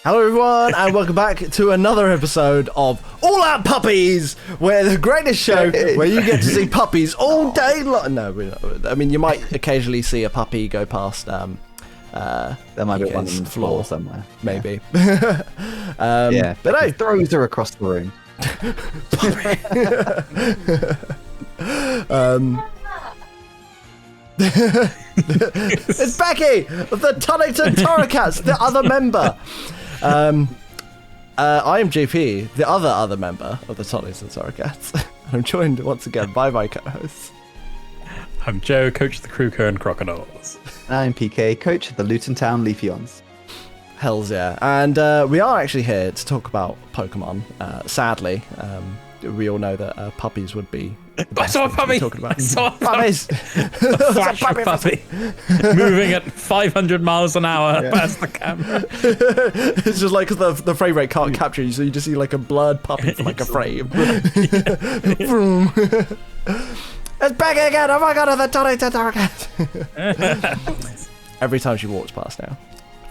Hello everyone, and welcome back to another episode of All Out Puppies, where the greatest show where you get to see puppies all day long. No, I mean, you might occasionally see a puppy go past there might be one on the floor somewhere. Maybe. Yeah, but no. He throws her across the room. It's Becky of the Tonington Torracats, the other member. I am JP, the other member of the Tonington Torracats. I'm joined once again by my co-hosts. I'm Joe, coach of the Kruger and Crocodiles. I'm PK, coach of the Luton Town Leafeons. Hells yeah. And we are actually here to talk about Pokemon. Sadly, we all know that puppies would be I saw a puppy! Talking about. I saw a Puppies! A flash of puppy. Moving at 500 miles an hour past the camera. It's just like the frame rate can't capture you, so you just see like a blurred puppy from like a frame. It's Becky again! Oh my god, the Tonington Torracats! Every time she walks past now.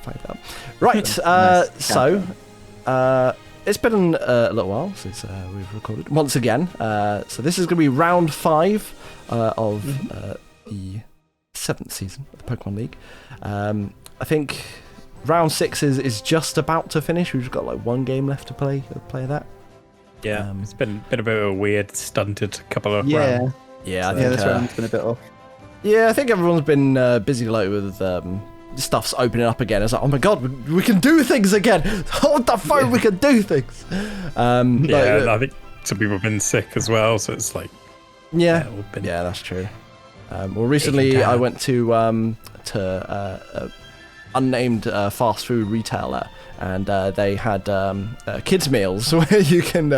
Find out. Right, so it's been a little while since we've recorded once again. So this is going to be round 5 of the 7th season of the Pokemon League. I think round 6 is just about to finish. We've just got like one game left to play that. Yeah, it's been a bit of a weird, stunted couple of rounds. Yeah, I think this round's been a bit off. Yeah, I think everyone's been busy like with stuff's opening up again. It's like, oh my god, we can do things again. Hold the phone, we can do things. And I think some people have been sick as well, so it's like yeah, that's true. Well, recently I went to unnamed fast food retailer, and they had kids meals where you can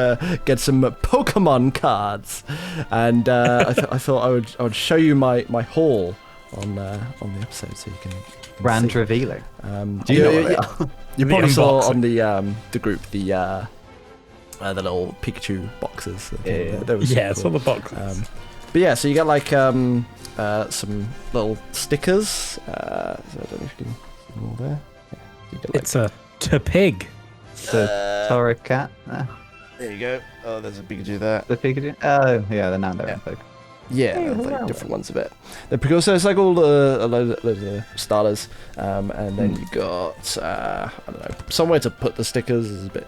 get some Pokemon cards, and I thought I would show you my haul on the episode so you can Brand revealing. Do you know you probably saw on the group the little Pikachu boxes. I saw the boxes. But yeah, so you get like some little stickers. So I don't know if you can see them all there. Yeah, get, like, it's a pig. The Torracat. There you go. Oh, there's a Pikachu there. The Pikachu. Oh, yeah, they're now their own Pokemon. Yeah, there's like different ones of it. So it's like all a load of starters, and then you got I don't know, somewhere to put the stickers is a bit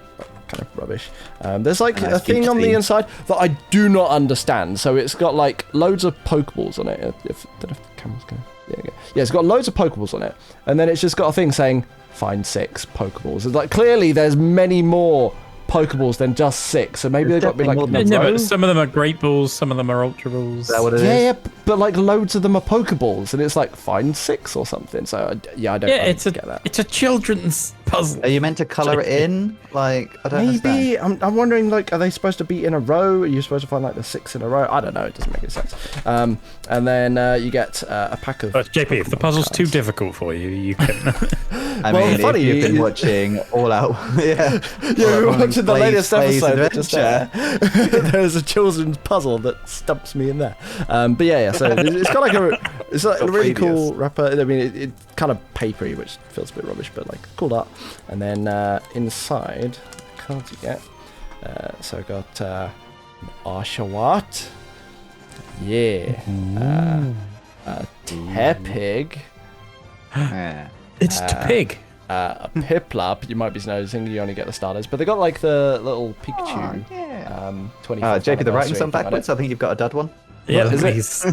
kind of rubbish. There's like a thing on the inside that I do not understand. So it's got like loads of Pokeballs on it. I don't know if the camera's going. Yeah, it's got loads of Pokeballs on it, and then it's just got a thing saying find 6 Pokeballs. It's like clearly there's many more Pokeballs than just 6, so maybe they've got to be like but some of them are Great Balls, some of them are Ultra Balls. Is that what it is? Yeah, but like loads of them are Pokeballs, and it's like find 6 or something. So I don't get that. It's a children's puzzle. Are you meant to colour it in? Like, I don't Maybe understand. I'm wondering, like, are they supposed to be in a row? Are you supposed to find like the 6 in a row? I don't know. It doesn't make any sense. And then you get a pack of. But JP, Pokemon if the puzzle's cards. too difficult for you, you can. I mean, funny, if you've been watching All Out, we were watching the latest episode. Just there's a children's puzzle that stumps me in there. But yeah. So it's got like a really cool wrapper. I mean, it's kind of papery, which feels a bit rubbish, but like cool art. And then inside the cards you get. So I got Oshawott. Yeah. A Tepig. It's a pig. A Piplup, you might be noticing you only get the starters, but they got like the little Pikachu. 25th JP, the writing's on anniversary backwards. I think you've got a dud one. Yeah, Is please.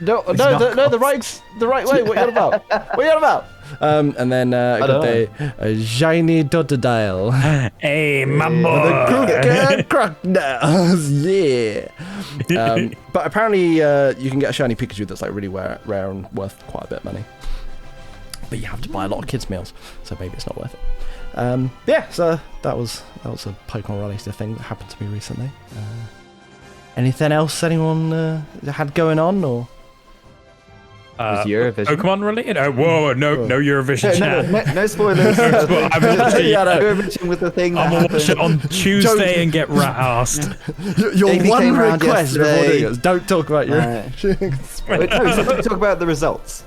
No, the right way. What are you on about? And then I got the shiny Totodile. Hey, mambo. The Kruger crocodiles, yeah. But apparently you can get a shiny Pikachu that's like really rare and worth quite a bit of money. But you have to buy a lot of kids' meals, so maybe it's not worth it. So that was a Pokemon related thing that happened to me recently. Anything else anyone had going on, or? Eurovision. Pokemon related? Oh, whoa, no Eurovision chat. No spoilers. Eurovision was the thing that I'm gonna watch it on Tuesday and get asked. Your JP one came round request before yesterday. doing it, don't talk about Eurovision. Wait, no, so don't talk about the results.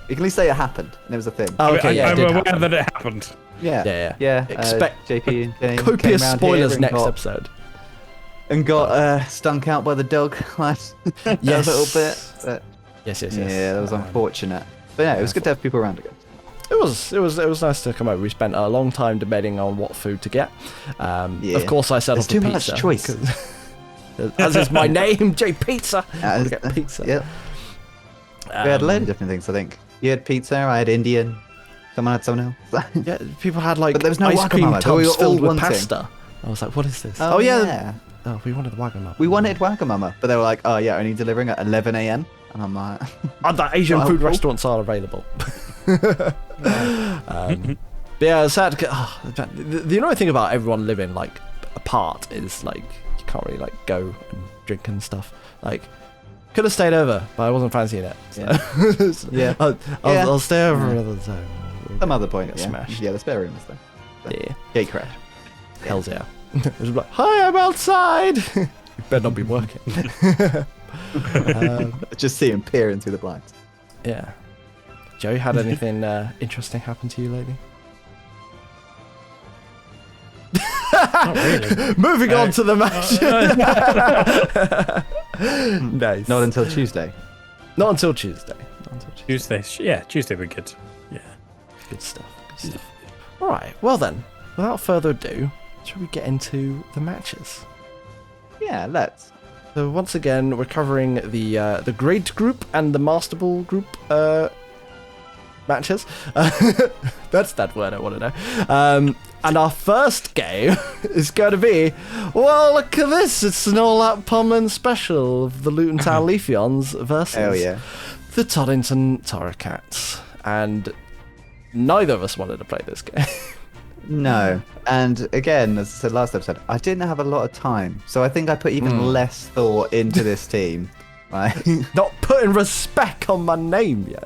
You can at least say it happened and it was a thing. Oh, okay, I'm it did aware happen. that it happened. Yeah. Expect JP and Jane copious came round spoilers here and next got- episode. And got stunk out by the dog last a little bit. But Yes. yeah, that was unfortunate. But yeah, it was good to have people around again. It was nice to come over. We spent a long time debating on what food to get. Of course, I settled There's for too pizza. much choice. As is my name, J Pizza. Uh, Get pizza. Yeah. We had a load of different things, I think. You had pizza, I had Indian. Someone had something else. Yeah, people had like But there was no ice cream Wagamama, but we tubs were all filled with wanting. pasta. I was like, what is this? Oh, yeah. Oh, we wanted the Wagamama. We wanted Wagamama, but they were like, oh yeah, only delivering at 11 a.m. And I'm like, The Asian Not food helpful. restaurants are available. But yeah, it's sad. The annoying thing about everyone living like apart is like you can't really like go and drink and stuff. Like, could have stayed over, but I wasn't fancying it. So. Yeah. I'll stay over another time. some other point. Get Yeah. smashed. Yeah, the spare room is there. So, Yeah, Gate crash. hell's yeah. It was like, hi, I'm outside. You better not be working. Just see him peering through the blinds. Yeah. Joe, had anything interesting happen to you lately? Not really. Moving on to the match. Nice. Not until Tuesday. Not until Tuesday. Tuesday. Yeah, Tuesday would be good. Yeah. Good stuff. Good stuff. All right. Well then, without further ado, shall we get into the matches? Yeah, let's. So once again, we're covering the Great Group and the Masterable Group matches. That's that word I want to know. And our first game is going to be, well, look at this. It's an all-out Pummeling special of the Luton Town Leafeons versus Hell yeah. the Toddington Torracats. And neither of us wanted to play this game. No. And again, as I said last episode, I didn't have a lot of time. So I think I put even less thought into this team. Like, Not putting respect on my name, yo.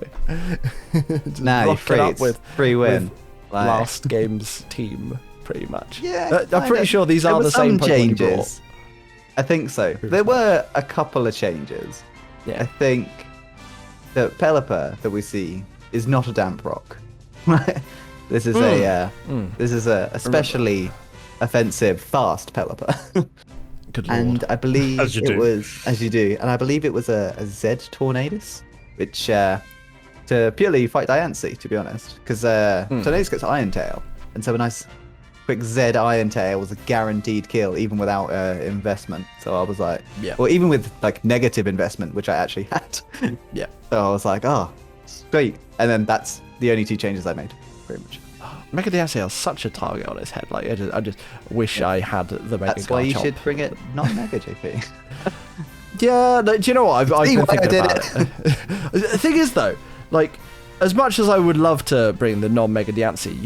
Just now you're rock it free. up It's with free win. Like, last game's team, pretty much. Yeah, I'm pretty kinda. sure these There are were the same some Pokemon you brought. changes. I think so. There were a couple of changes. I Yeah. think the Pelipper that we see is not a damp rock. This is a especially offensive fast Pelipper. Good lord. And I believe As you it do. was, as you do, and I believe it was a Z Tornadus, which to purely fight Diancie, to be honest, because Tornadus gets Iron Tail, and so a nice quick Z Iron Tail was a guaranteed kill even without investment. So I was like, Yeah. or even with like negative investment, which I actually had. Yeah. So I was like, oh, sweet, and then that's the only two changes I made, pretty much. Mega Diancie has such a target on his head. Like I just wish I had the Mega That's why you Garchomp. should bring it not Mega JP. Yeah, no, do you know what? I've See been why I thinking did about it. The thing is, though, like, as much as I would love to bring the non-Mega Diancie,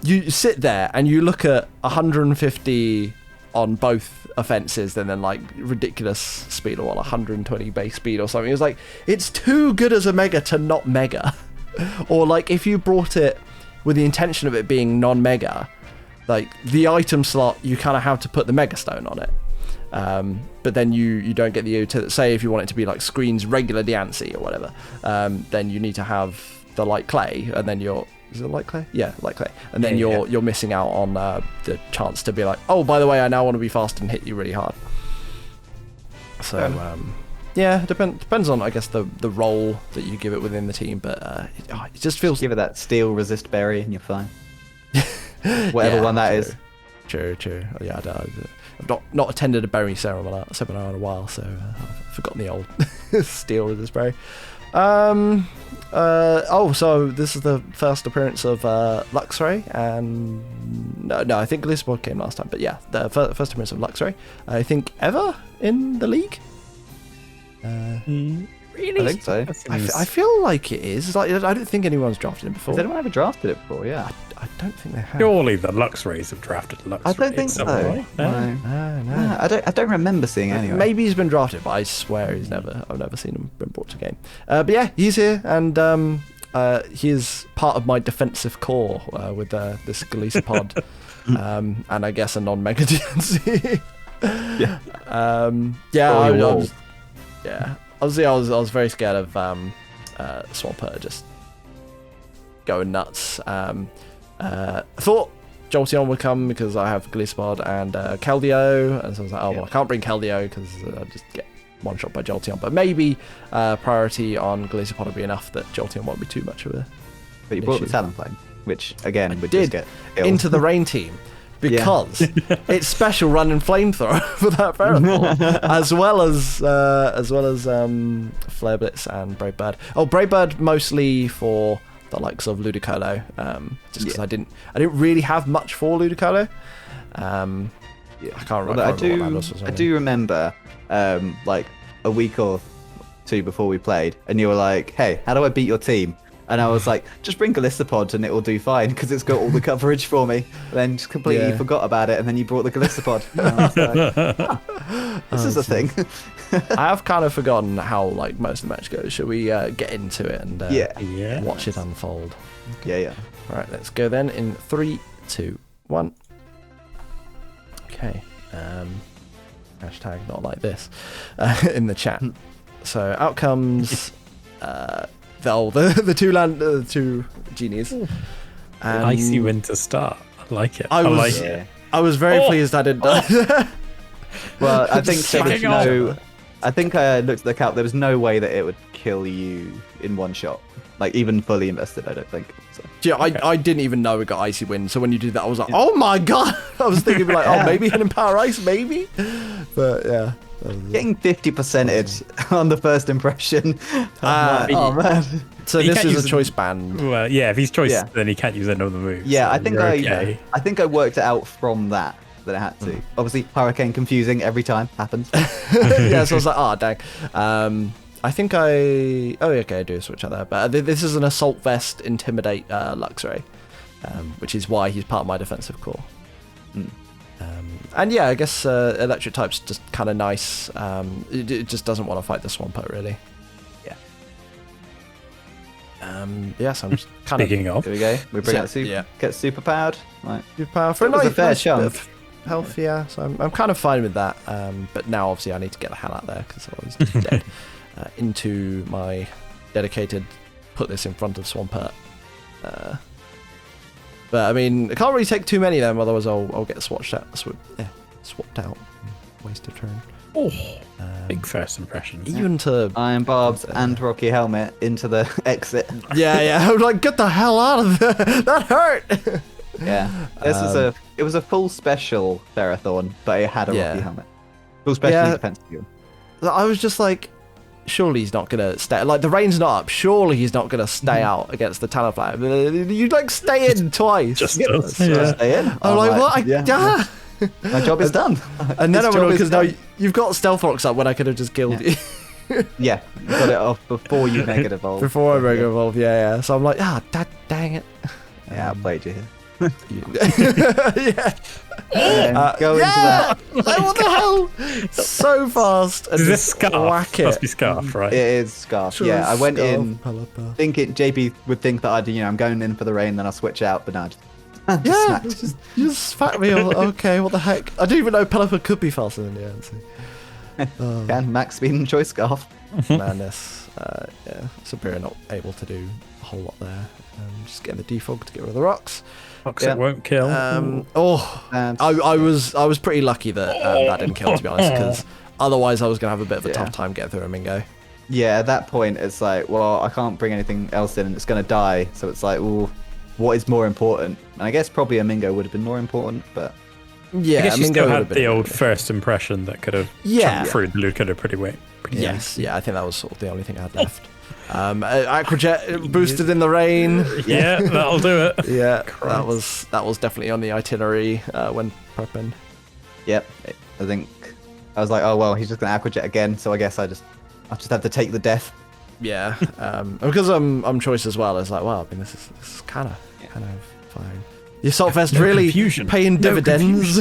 you sit there and you look at 150 on both offenses and then, like, ridiculous speed or 120 base speed or something. It's like, it's too good as a Mega to not Mega. Or, like, if you brought it with the intention of it being non-Mega, like, the item slot, you kind of have to put the Mega Stone on it. But then you don't get the utility. Say if you want it to be like Screen's regular Diancie or whatever, then you need to have the Light Clay, and then is it Light Clay? Yeah, Light Clay. And then you're missing out on the chance to be like, oh, by the way, I now want to be fast and hit you really hard. So yeah, depends on, I guess, the role that you give it within the team, but it just feels Give it that steel resist berry and you're fine. Whatever one that is. True. Yeah, I've not attended a berry seminar in a while, so I've forgotten the old steel resist berry. So this is the first appearance of Luxray, and no, I think Lisbon came last time, but yeah, the first appearance of Luxray, I think ever in the league. Really? I think so. I feel like it is. Like, I don't think anyone's drafted him before. Has anyone ever drafted it before? Yeah. I don't think they have. Surely the Luxrays have drafted Luxray. I don't think at some so. point, no? No. No. I don't remember seeing anyone. Maybe he's been drafted, but I swear I've never seen him been brought to game. But yeah, he's here, and he is part of my defensive core with this Galisa pod, and I guess a non-Mega Diancie. Yeah. Obviously, I was very scared of Swampert just going nuts. I thought Jolteon would come because I have Gliscod and Keldeo, and so I was like, oh, well, I can't bring Keldeo because I just get one shot by Jolteon. But maybe priority on Gliscod would be enough that Jolteon won't be too much of a. But you brought the Talonflame, which again would did just get killed. into the rain team. Because it's special run and flamethrower for that Ferrothorn, as well as Flare Blitz and Brave Bird. Oh, Brave Bird mostly for the likes of Ludicolo, just because I didn't really have much for Ludicolo. I can't remember. I do remember like a week or two before we played, and you were like, "Hey, how do I beat your team?" And I was like, just bring Gallistopod and it will do fine because it's got all the coverage for me. And then just completely forgot about it, and then you brought the Gallistopod. And I was like, this is a thing. I have kind of forgotten how like most of the match goes. Should we get into it and watch it unfold? Okay. Yeah. All right, let's go then in 3, 2, 1. Okay. Hashtag not like this in the chat. So out comes the two genies. And Icy Winter Star. I like it. I was very pleased I didn't die. Well, I think there was no. I think I looked at the count. There was no way that it would kill you in one shot. Like even fully invested, I don't think. So. Yeah, I didn't even know it got Icy Wind. So when you did that, I was like, oh my god! I was thinking like, oh, maybe Hidden Power Ice, maybe. But yeah. Getting 50%ed on the first impression. Oh man! So this is a choice band. Well, yeah, if he's choice, then he can't use another move. Yeah, so I think I worked it out from that I had to. Obviously, Hurricane confusing every time happens. Yeah, so I was like, oh dang. I think I do switch out there, but this is an Assault Vest Intimidate Luxray, which is why he's part of my defensive core. And yeah, I guess electric type's just kind of nice. It just doesn't want to fight the Swampert really. Yeah. So I'm just kind Speaking of. Here we go. We bring out get super powered. Right. Super power for a fair chunk. Health, yeah. So I'm kind of fine with that. But now obviously I need to get the hell out there because I was just dead. Into my dedicated. Put this in front of Swampert. But I mean, I can't really take too many of them, otherwise I'll get swapped out. Waste of turn. Oh, big first impression. Even to Iron Barbs and Rocky Helmet into the exit. Yeah. I was like, get the hell out of there. That hurt. Yeah. It was a full special Ferrothorn, but it had a Rocky Helmet. Full special defensive. I was just like, surely he's not gonna stay. Like the rain's not up. Surely he's not gonna stay out against the Talonflame. You'd like stay in twice. Just stay in. I'm like, what? My job is done. And then I went because now you've got Stealth Rocks up when I could have just killed you. Yeah, you got it off before you Mega Evolve. Before I Mega Evolve, yeah. So I'm like, dang it. Yeah, I played you here. Yeah. Go into that. What the hell? So fast. Is this Scarf? Whack it. Must be Scarf, right? It is Scarf. Sure, I went in Pelipper. thinking JP would think that I'm going in for the rain, then I'll switch out, but no, just smacked me. Okay, what the heck? I didn't even know Pelipper could be faster than the answer. Can max speed and choice Scarf. Madness. Superior not able to do a whole lot there. Just getting the defog to get rid of the rocks. Toxic won't kill. I was pretty lucky that that didn't kill, to be honest, because otherwise I was gonna have a bit of a tough time getting through a Mingo. Yeah, at that point it's like, well, I can't bring anything else in, and it's gonna die. So it's like, well, what is more important? And I guess probably a Mingo would have been more important, but yeah, I guess you Mingo still had the old first impression that could have jumped through Luca pretty yes, yeah, I think that was sort of the only thing I had left. Aquajet boosted in the rain. Yeah, that'll do it. Yeah, that was definitely on the itinerary when prepping. Yep, I think I was like, oh well, he's just gonna Aquajet again, so I guess I'll just have to take the death. Yeah, because I'm choice as well. It's like, well, I mean, this is kind of fine. The Assault Vest really paying dividends.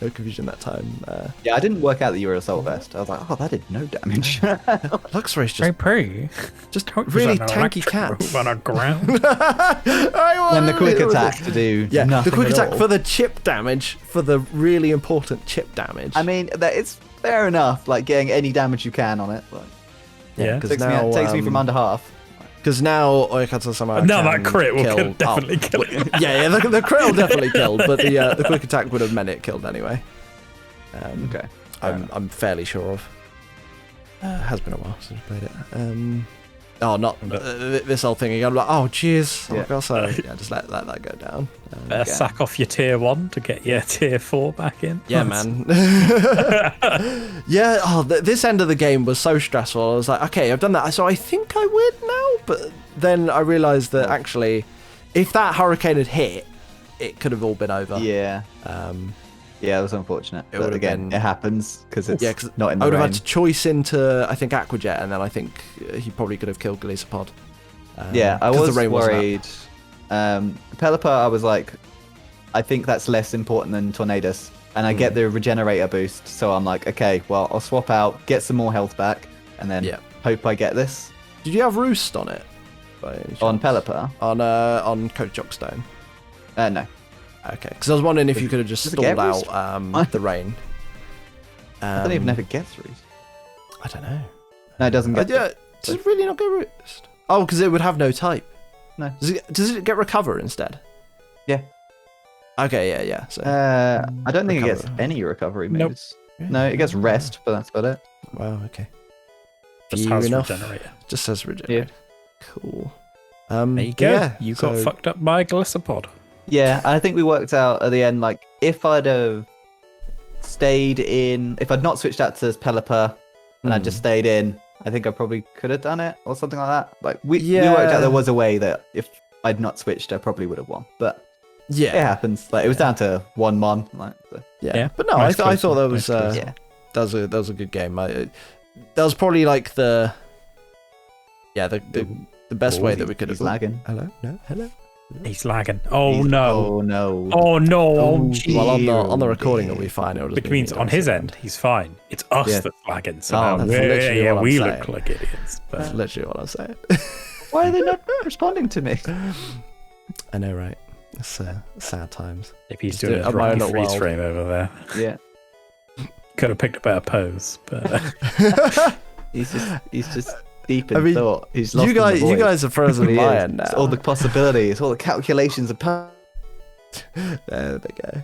No confusion that time. Yeah, I didn't work out that you were Assault Vest. I was like, oh, that did no damage. Luxray's just really tanky cat on a ground. And the quick attack to do nothing the quick at attack all. for the chip damage, for the really important chip damage. I mean, that it's fair enough, like getting any damage you can on it. Like, yeah, because takes now me from under half. Because now Oikatsu-sama No, can that crit will kill... definitely kill it. Yeah, the crit will definitely kill, but the quick attack would have meant it killed anyway. Okay. I'm fairly sure of. Has been a while since I played it. Not this whole thing again. I'm like, oh, jeez. Yeah. Oh, God, so yeah, just let that go down. Sack off your tier 1 to get your tier 4 back in. Yeah, man. Yeah, this end of the game was so stressful. I was like, okay, I've done that, so I think I win now. But then I realised that actually, if that hurricane had hit, it could have all been over. Yeah. Yeah, it was unfortunate. It But would have again, been- it happens because it's Yeah, because not in I the would have rain. had to choice into, I think, Aquajet, and then I think he probably could have killed Glisapod. Yeah, I 'cause was the rain wasn't up. worried. Pelipper, I was like, I think that's less important than Tornadus. And I get the regenerator boost, so I'm like, okay, well, I'll swap out, get some more health back, and then hope I get this. Did you have Roost on it? By any On chance? Pelipper? On Coach Jockstone? No. Okay, because I was wondering if you could have just Does it get stalled Roost? out the rain. I don't even know if it gets Roost. I don't know. No, it doesn't get Does it really not get Roost? Oh, because it would have no type. No. Does it get Recover instead? Yeah. Okay, yeah. So, I don't think it gets Recover. any recovery Nope. moves. No, it gets rest, but that's about it. wow, okay. Just Fair has enough. regenerator. Just says regenerate. Yeah. Cool. There you go. Yeah, You got so- fucked up by Glisapod. Yeah, I think we worked out at the end, like, if I'd have stayed in, if I'd not switched out to Pelipper and I'd just stayed in, I think I probably could have done it or something like that. Like, we worked out there was a way that if I'd not switched, I probably would have won. But Yeah. it happens. Like, it was down to 1-1. Like, so. Yeah. But no, Nice I thought that close was one, nice Yeah. that was a good game. That was probably like the best way that we could have. He's lagging. Hello. He's lagging. Oh He's- no. Oh no. Oh no. Oh, Well, gee. on the recording it'll be fine. It'll just Which be means me on doing his something. end, he's fine. It's us Yeah. that's lagging. So Oh, now that's literally what I'm we saying. look like idiots. That's But literally what I'm saying. Why are they not responding to me? I know, right? It's sad times. if he's Just doing do it a on my rocky own freeze world. frame over there, Yeah. could have picked a better pose. But He's just deep in I mean, thought. He's lost you in the guys void. are frozen He my is. end now. It's all the possibilities, all the calculations of There they go.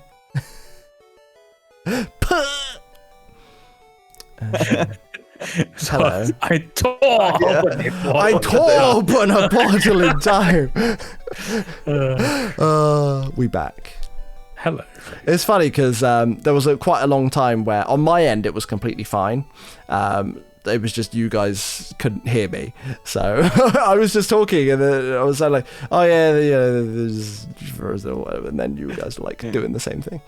Hello. I tore. I tore open a portal in time. We back. Hello. It's funny because there was quite a long time where on my end it was completely fine. It was just you guys couldn't hear me, so I was just talking and then I was like, "Oh yeah, there's or whatever," and then you guys were like doing the same thing.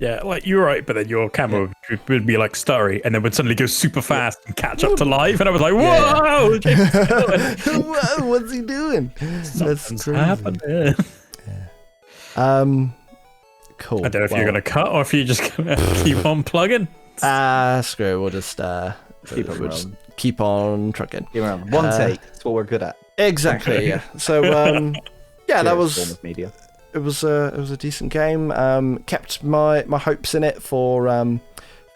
Yeah, like you're right, but then your camera would be like stuttery, and then would suddenly go super fast and catch up to live, and I was like, "Whoa, What's he doing? something's crazy. happening." Cool. I don't know if you're gonna cut or if you're just gonna keep on plugging. Screw it. We'll just Keep on we'll just rolling. keep on trucking. One take. That's what we're good at. Exactly. Yeah. So yeah, that Form was of media. it was a decent game. Kept my hopes in it for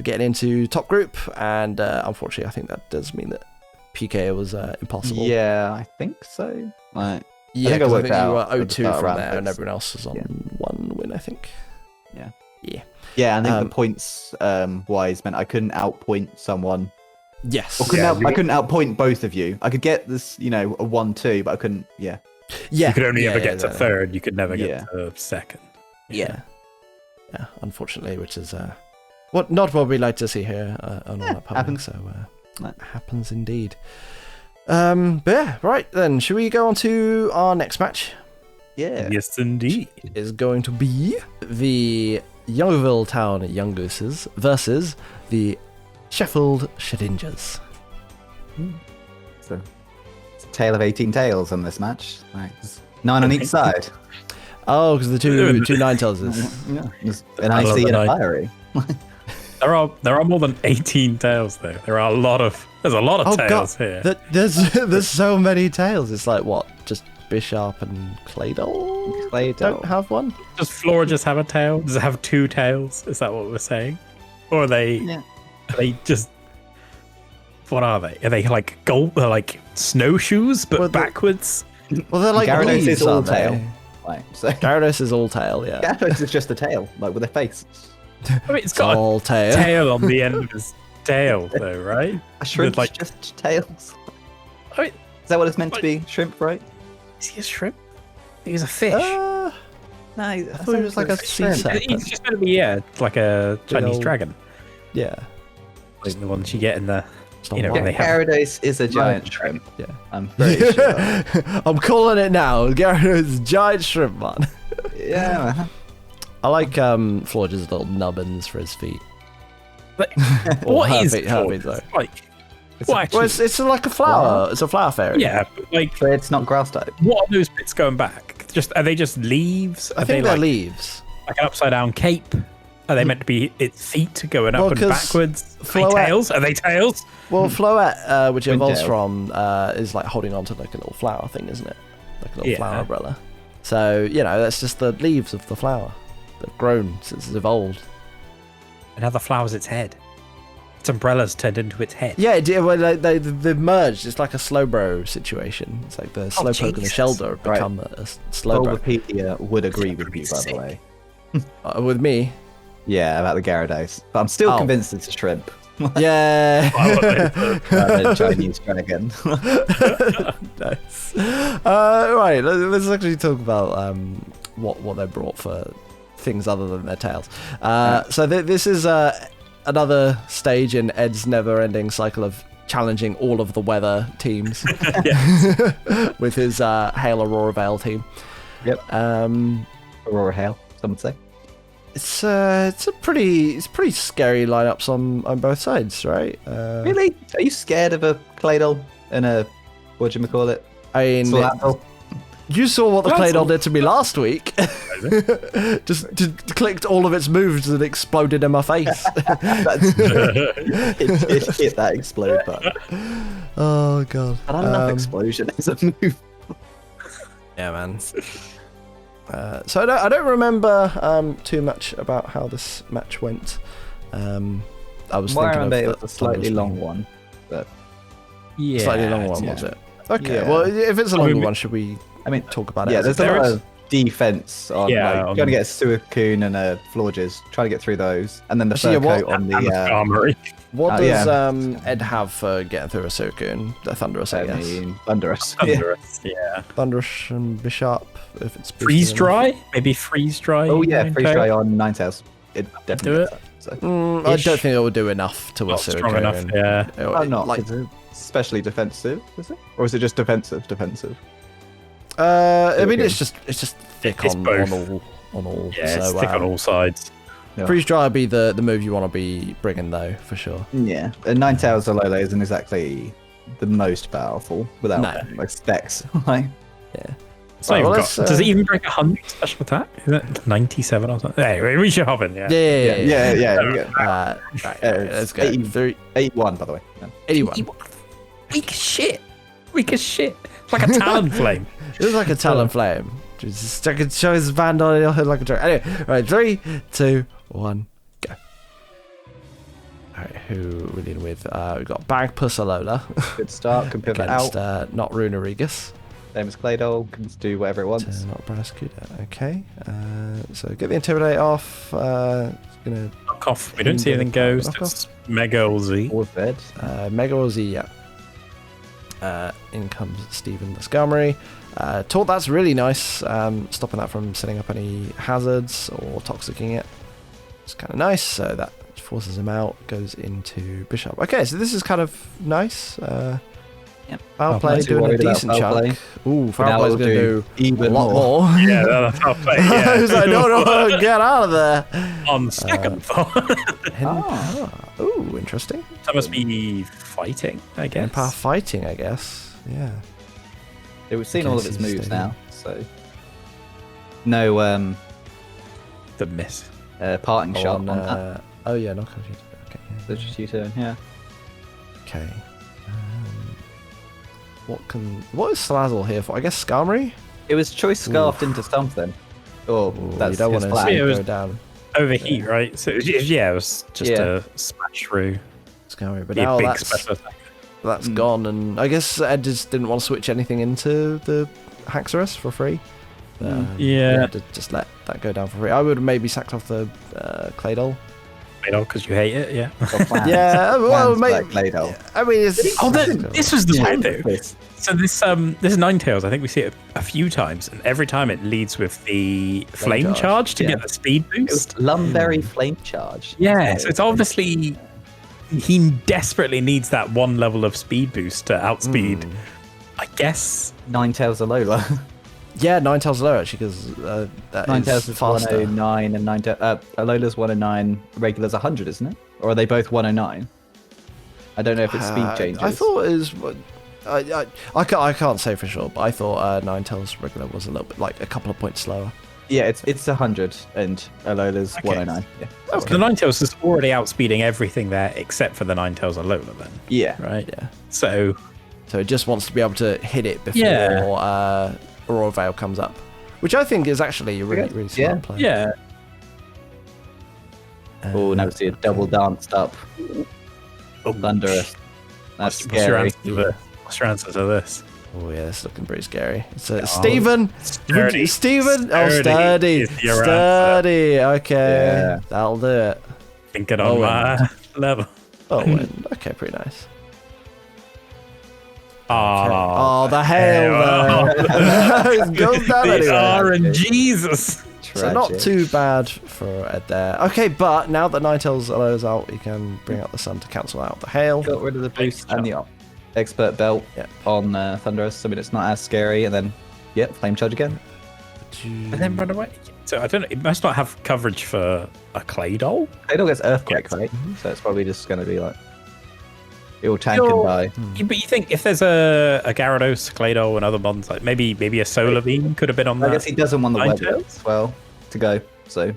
getting into top group, and unfortunately, I think that does mean that PK was impossible. Yeah, I think so. Like, Yeah, think I 'cause worked you out were at the 0-2 start from around there, and this. everyone else was on 1 win, I think. yeah, I think Um, the points wise meant I couldn't outpoint someone. Yes. Or I couldn't outpoint both of you. I could get this, a 1-2, but I couldn't. Yeah. Yeah. You could only ever yeah, get to yeah. third. You could never Yeah. get to second. Yeah. Yeah, unfortunately, which is not what we like to see here on all that public. happens. So No. happens indeed. But yeah, right then, should we go on to our next match? Yeah. Yes, indeed. Is going to be the Youngerville Town Young Gooses versus the Sheffield Shedingers. So it's a tale of 18 tails on this match. Like, there's 9 on each side. Oh, because the two Ninetales is. Yeah. There's an I love icy and the a nine. fiery. There are more than 18 tails though. There's a lot of Oh god, tails here. there's so many tails. It's like what? Just Bishop and Claydol Claydol. don't have one. Does Flora just have a tail? Does it have 2 tails? Is that what we're saying? Or are they Yeah. are they just What are they? Are they like gold? They're like snowshoes, but Well, backwards. Well, they're like Gyarados leaves, is all aren't they? tail. Right, so Gyarados is all tail, yeah. Gyarados is just a tail, like with a face. I mean, it's got all a tail. tail on the end of his tail, though, right? A shrimp's like- just tails. I mean, Is that what it's meant to be? Shrimp, right? is he a shrimp? He's a fish. No, I thought it was like a sea serpent. He's just going to be like a Chinese old- dragon, Yeah. like the ones you get in the. Just a You know, white- they have- Gyarados is a giant shrimp. Yeah. I'm pretty sure. I'm calling it now. Gyarados is a giant shrimp, man. Yeah, man. I like Florge's little nubbins for his feet. But Or what her is feet, her feet, though. like? Well, actually, Well, it's like a flower. It's a flower fairy. yeah, but like, But it's not grass type. what are those bits going back? Are they just leaves? I Are think they they're like, leaves. like an upside down cape? Are they meant to be its feet going Well, up and 'cause backwards? Are they Floette- tails? Are they tails? Well, Floette, which it evolves Windtail. from, is like holding on to like a little flower thing, isn't it? Like a little Yeah. flower umbrella. So, that's just the leaves of the flower. They've grown since it's evolved. And how the flower's its head. Its umbrella's turned into its head. Yeah, well, they've merged. It's like a Slowbro situation. It's like the Slowpoke and the Jesus. Shelder have Right. become a Slowbro. Bulbapedia would agree with you, by the Sick. way. With me? Yeah, about the Gyarados. But I'm still Oh. convinced it's a shrimp. Yeah. A Chinese dragon. Nice. Right, let's actually talk about what they brought for things other than their tails. So this is another stage in Ed's never-ending cycle of challenging all of the weather teams with his Hail Aurora Veil team. Yep. Um, Aurora Hail, some would say. it's a pretty scary lineups on both sides, right? Really? Are you scared of a Claydol and a whatchamacallit? I mean, Swallow? you saw what the That's Claydol all- did to me last week. just clicked all of its moves and exploded in my face. That's it hit that explode button. Oh god. I don't know if explosion is a move. Yeah, man. So I don't remember too much about how this match went. I was Well, I thinking remember of it was a slightly long one, but Yeah. Slightly long one, yeah. was it? Okay. Yeah. Well, if it's a I longer mean, one, should we I mean, talk about yeah, it? there's a there lot is- of defense on trying to get a Suicune and a Florges, trying to get through those, and then the Actually, fur yeah, coat on And the the armory. What Oh, does yeah. Ed have for getting through a Suicune? The Thunderous, I guess. Thunderous. Thunderous. Yeah. Thunderous and Bishop, if it's boosted Freeze enough. dry? Maybe freeze dry? Oh yeah, freeze Ninetale? dry on Ninetales. It definitely Do gets it. that, so. I Ish. don't think it will do enough to a Not strong Suicune. enough, yeah. Oh, not Like, especially defensive, is it? Or is it just defensive? I mean, Suicune. it's just thick It's on both. all. Yeah, so, it's thick on all sides. Yeah. Freeze dry would be the move you want to be bringing though, for sure. Yeah, and Ninetales Alola isn't exactly the most powerful without No. like specs. Like, Yeah. It's not Right, even well, got, does it even break 100 special attack? Is it 97 or something? Anyway, we should hop in, yeah. Yeah. yeah. Right, let's go. 80. 81, by the way. Yeah. 81. Weak as shit. Weak as shit. It's like a Talonflame. It was like a Talonflame. Just I could show his band on it like a joke. Anyway, right, 3, 2, 1, go. Alright, who we're dealing with? We've got Bagpuss Alola Good start. Can pivot against out. not Runerigus. Same as Claydol. Can just do whatever it wants. Not Barraskewda. Okay. So get the Intimidate off. Gonna Knock off. We don't see anything ghost. Knock It's Mega or Z. Or Fed. Mega or Z, yeah. In comes Stephen the Skarmory. Taunt, that's really nice. Stopping that from setting up any hazards or toxicking it. It's kind of nice. So that forces him out. Goes into Bishop. Okay, so this is kind of nice. Yep. Foul Not play too doing a worried about decent foul chunk. Ooh, Now foul play's we'll going to do even a lot more. Yeah, that's how I play. Yeah. He's like, no, get out of there. On second thought. Ooh, interesting. That must be fighting, I guess. Empire fighting, I guess. Yeah. We've seen all of its Casey's moves staying. now, so no The miss. parting shot On, on that. oh yeah, knock on. Okay. Yeah. So just U-turn, yeah. Okay. What is Salazzle here for? I guess Skarmory? It was choice scarfed into something. Oh, Ooh, that's you don't his want plan. to Yeah, it was- go down Overheat, right? So it was, yeah, it was just Yeah. a smash through. Skarmory, but Be a now big that's special attack. that's gone, and I guess Ed just didn't want to switch anything into the Haxorus for free. Yeah. To just let that go down for free. I would have maybe sacked off the Claydol. Because you hate it, yeah. Yeah, well, maybe. Claydol. I mean, it's, This was the one though. So this Ninetales, I think we see it a few times, and every time it leads with the flame charge to get the speed boost. Lumberry flame charge. Yeah, so it's obviously he desperately needs that one level of speed boost to outspeed. I guess Ninetales Alola. yeah, Ninetales low actually, because that Ninetales is faster. 109 and Alola's 109. Regular's 100, isn't it? Or are they both 109? I don't know if it's speed changes. I thought it was. I can't say for sure, but I thought Ninetales regular was a little bit like a couple of points slower. Yeah, it's 100 and Alola's 109. Yeah. so the Ninetales is already outspeeding everything there except for the Ninetales Alola then. Yeah. Right? Yeah. So it just wants to be able to hit it before Aurora Veil comes up, which I think is actually a really smart play. yeah. Oh, now we see a double danced up Thunderous. That's scary. What's your answer to this? Oh yeah, it's looking pretty scary. So Stephen, Sturdy. Stephen, Sturdy is your sturdy. Okay, Yeah. that'll do it. Thinking on my level. Oh, okay, pretty nice. Oh, the hail there. It goes down the anyway. RNGesus. So not too bad for Ed there. Okay, but now that Ninetales Alola's out, you can bring out the sun to cancel out the hail. Got rid of the boost and the expert belt on Thunderous, so it's not as scary. And then, flame charge again. And then run away. So I don't know. It must not have coverage for a Claydol. Claydol gets earthquake, right? So it's probably just going to be like it will tank and die. But you think if there's a Gyarados, Claydol, and other ones, like maybe a Solar Beam could have been on that. I guess he doesn't want the weather Ninetales? as well to go. So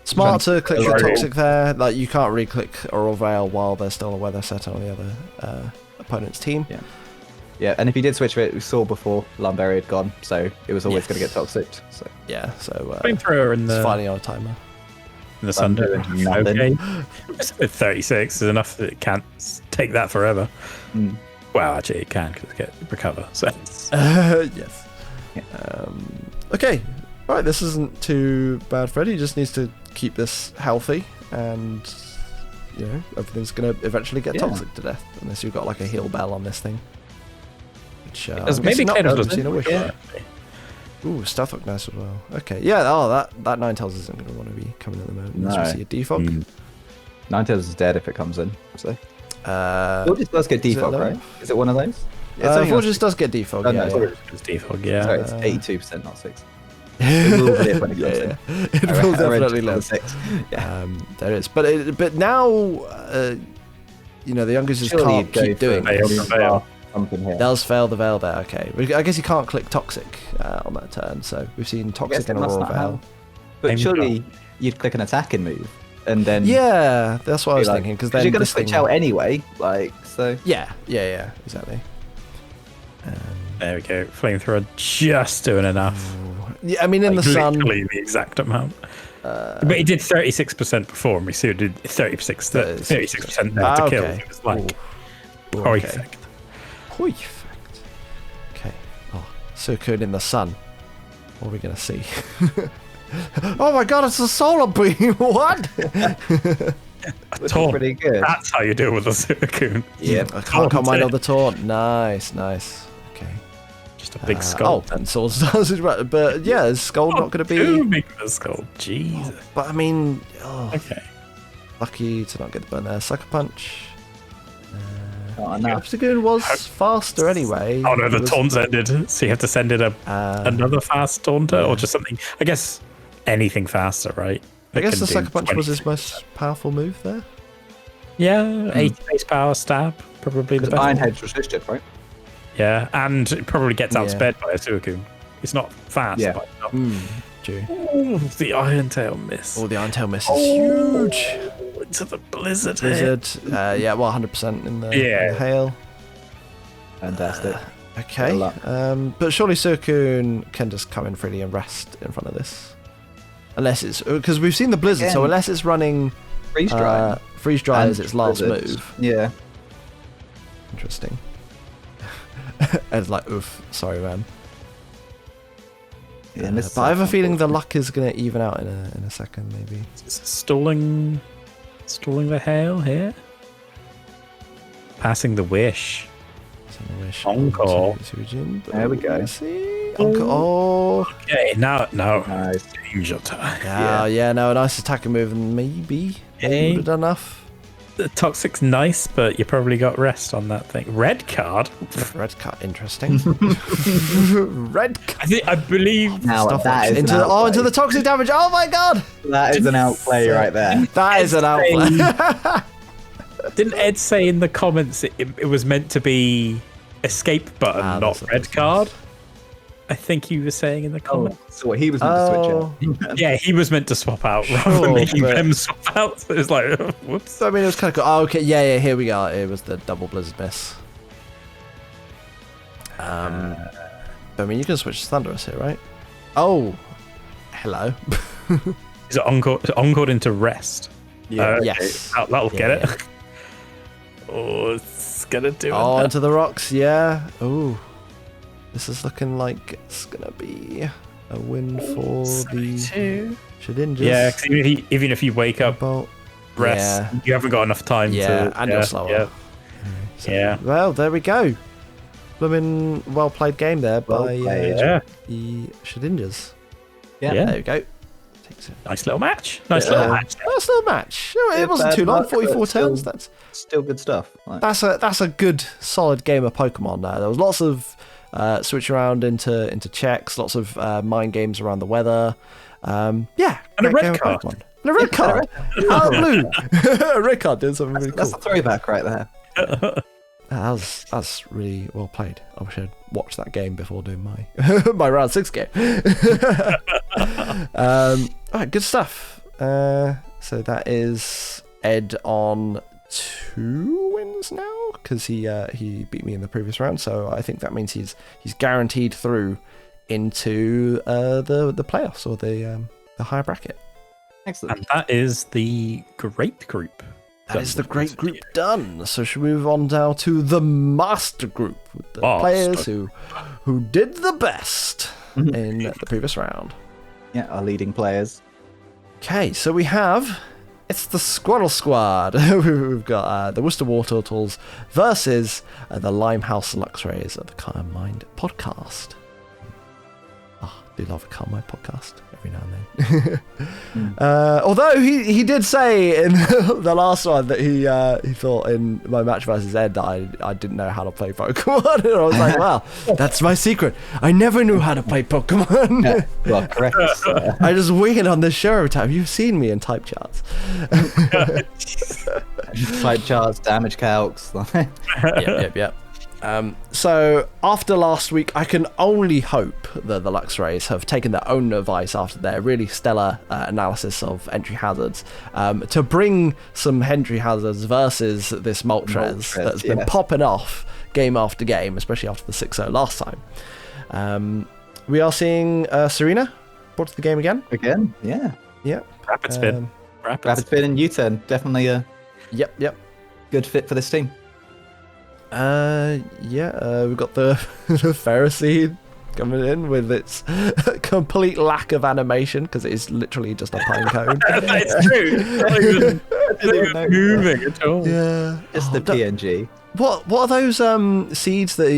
Smart to click your Right. toxic there. Like you can't really click Aurora Veil while there's still a weather set on the other opponent's team. yeah, and if he did switch for it, we saw before Lumberry had gone, so it was always going to get toxic. So Yeah, so Flamethrower in it's the finally on a timer. Thunder. nothing. Okay. With 36 is enough that it can't take that forever. Well, actually, it can because it can recover. So Yes. Yeah. Okay. Right, this isn't too bad, Freddy. He just needs to keep this healthy, and everything's gonna eventually get toxic to death, unless you've got like a heal bell on this thing. Which maybe Claydol I've does. seen a wish. Yeah. Ooh, Stealth Hook nice as well. Okay, yeah. Oh, that Ninetales isn't gonna want to be coming at the moment. No. Unless we see a defog. Ninetales is dead if it comes in. So Fortress Fortress does get defog, that right? low? Is it one of those? It's Fortress does get defog. Oh, no, Yeah, sorry. It's defog, yeah. Sorry, it's 82%, not 6. It will live when it comes in. It will definitely live. live. 6. Yeah. There is, but now the youngers just Surely can't you'd keep go doing for it. Veil. Something here. Does fail the veil there? Okay, I guess you can't click toxic on that turn. So we've seen toxic it and must Aurora not Veil. have. But surely you'd click an attacking move and then Yeah, that's what I was thinking. Because then you're going to this switch thing- out anyway. Like so. Yeah, exactly. There we go. Flamethrower just doing enough. Yeah, I mean in the sun. Literally the exact amount. But he did 36% before, and we see it did 36% there to kill. Okay. It was like Ooh, perfect. Perfect. Okay. Oh, Suicune in the sun. What are we gonna see? Oh my god, it's a solar beam! What? Which is Taunt. pretty good. That's how you deal with a Suicune. Yeah. I can't Taunt mind it. on the taunt. Nice. Okay. Just a big skull. Oh, and Sword Stars is right. But yeah, is Skull not going to Too be... big of a skull. Jesus. But I mean, Okay. lucky to not get the burn there. Sucker Punch. Not enough. Obstagoon was faster anyway. Oh no, the It was- taunt's ended, so you have to send in another fast taunter or just something. I guess anything faster, right? I That guess can the do Sucker Punch was his 26. most powerful move there. Yeah, 80 base power stab, probably the Because best. Ironhead's resisted, right? Yeah, and it probably gets Yeah. outsped by a Suicune. It's not fast, Yeah. but True. Ooh, the Iron Tail miss. Oh, the Iron Tail miss is huge. Into the blizzard. hit. Blizzard. Yeah, well, 100% in the Yeah. hail. Fantastic. Okay. Good luck. But surely Suicune can just come in freely and rest in front of this. Unless it's... Because we've seen the Blizzard, so Again. unless it's running... Freeze dry. Freeze Dry And is its last Blizzard. move. Yeah. Interesting. Ed's like, oof, sorry, man. Yeah, But I have a feeling the luck is going to even out in a second, maybe. Stalling the hail here. Passing the wish. Encore. There we go. See? Encore. Oh. Okay, now Nice. danger time. Yeah, no, a nice attacking move, and maybe would have done enough. The Toxic's nice, but you probably got rest on that thing. Red card. Red card, interesting. Red card. I believe. Now that is into the toxic damage. Oh my god! That is an outplay right there. That is an outplay. Didn't Ed say in the comments it was meant to be escape button, not red card? I think he was saying in the comments. So he was meant to switch out. Yeah, he was meant to swap out rather than making them swap out. So it's like, whoops. I mean, it was kind of cool. Oh, okay, yeah, here we go. It was the double blizzard miss. I mean, you can switch to Thunderous here, right? Oh, hello. Is it encored into rest? Yeah. Yes. That'll get it. Oh, it's gonna do it. Oh, into the rocks, yeah. Oh, this is looking like it's gonna be a win for the Shedinjas. Yeah, cause even if you wake up, rest, you haven't got enough time to. And you're slower. Yeah. So, well, there we go. Blooming well played game there by the Shedinjas. Yeah. There we go. Nice little match. Nice little match. It wasn't too long. 44 turns. That's still good stuff. Like, that's a good solid game of Pokemon. There was lots of switch around into checks, lots of mind games around the weather. And a red card. And a red card. Out of blue. A red card did something really cool. That's a throwback right there. That's really well played. I wish I'd watched that game before doing my my round 6 game. Alright, good stuff. So that is Ed on 2 wins now because he beat me in the previous round. So I think that means he's guaranteed through into the playoffs or the higher bracket. Excellent. And that is the great group. That is the great group done. So should we move on now to the master group with the players who did the best in the previous round. Yeah, our leading players. Okay, so it's the Squirrel Squad. We've got the Worcester War Turtles versus the Limehouse Luxrays of the Calm Mind podcast. I do love a Calm Mind podcast every now and then. Although he did say in the last one that he thought in my match versus Ed that I didn't know how to play Pokemon. And I was like, well, that's my secret. I never knew how to play Pokemon. Yeah, well, correct. I just wing it on this show every time. You've seen me in type charts. Type charts, damage calcs. Yep. So after last week, I can only hope that the Luxrays have taken their own advice after their really stellar analysis of entry hazards to bring some entry hazards versus this Moltres that's been popping off game after game, especially after the 6-0 last time. We are seeing Serena brought to the game again. Yeah. Rapid spin. Rapid spin and U-turn. Definitely a good fit for this team. We've got the Pharisee coming in with its complete lack of animation because it is literally just a pine cone. It's true. It's not even moving at all. Yeah, just the PNG. What are those seeds that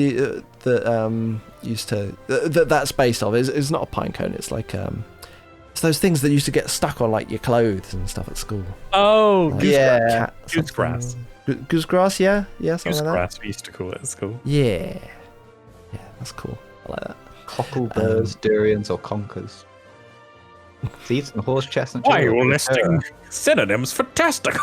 used to that's based off? It's not a pine cone. It's like it's those things that used to get stuck on like your clothes and stuff at school. Oh, goosegrass. Goosegrass, yeah, something like that. We used to call it at school. Yeah, that's cool. I like that. Cockleburs, durians, or conkers. Seeds and horse chestnut. Why are you listing synonyms for testicle?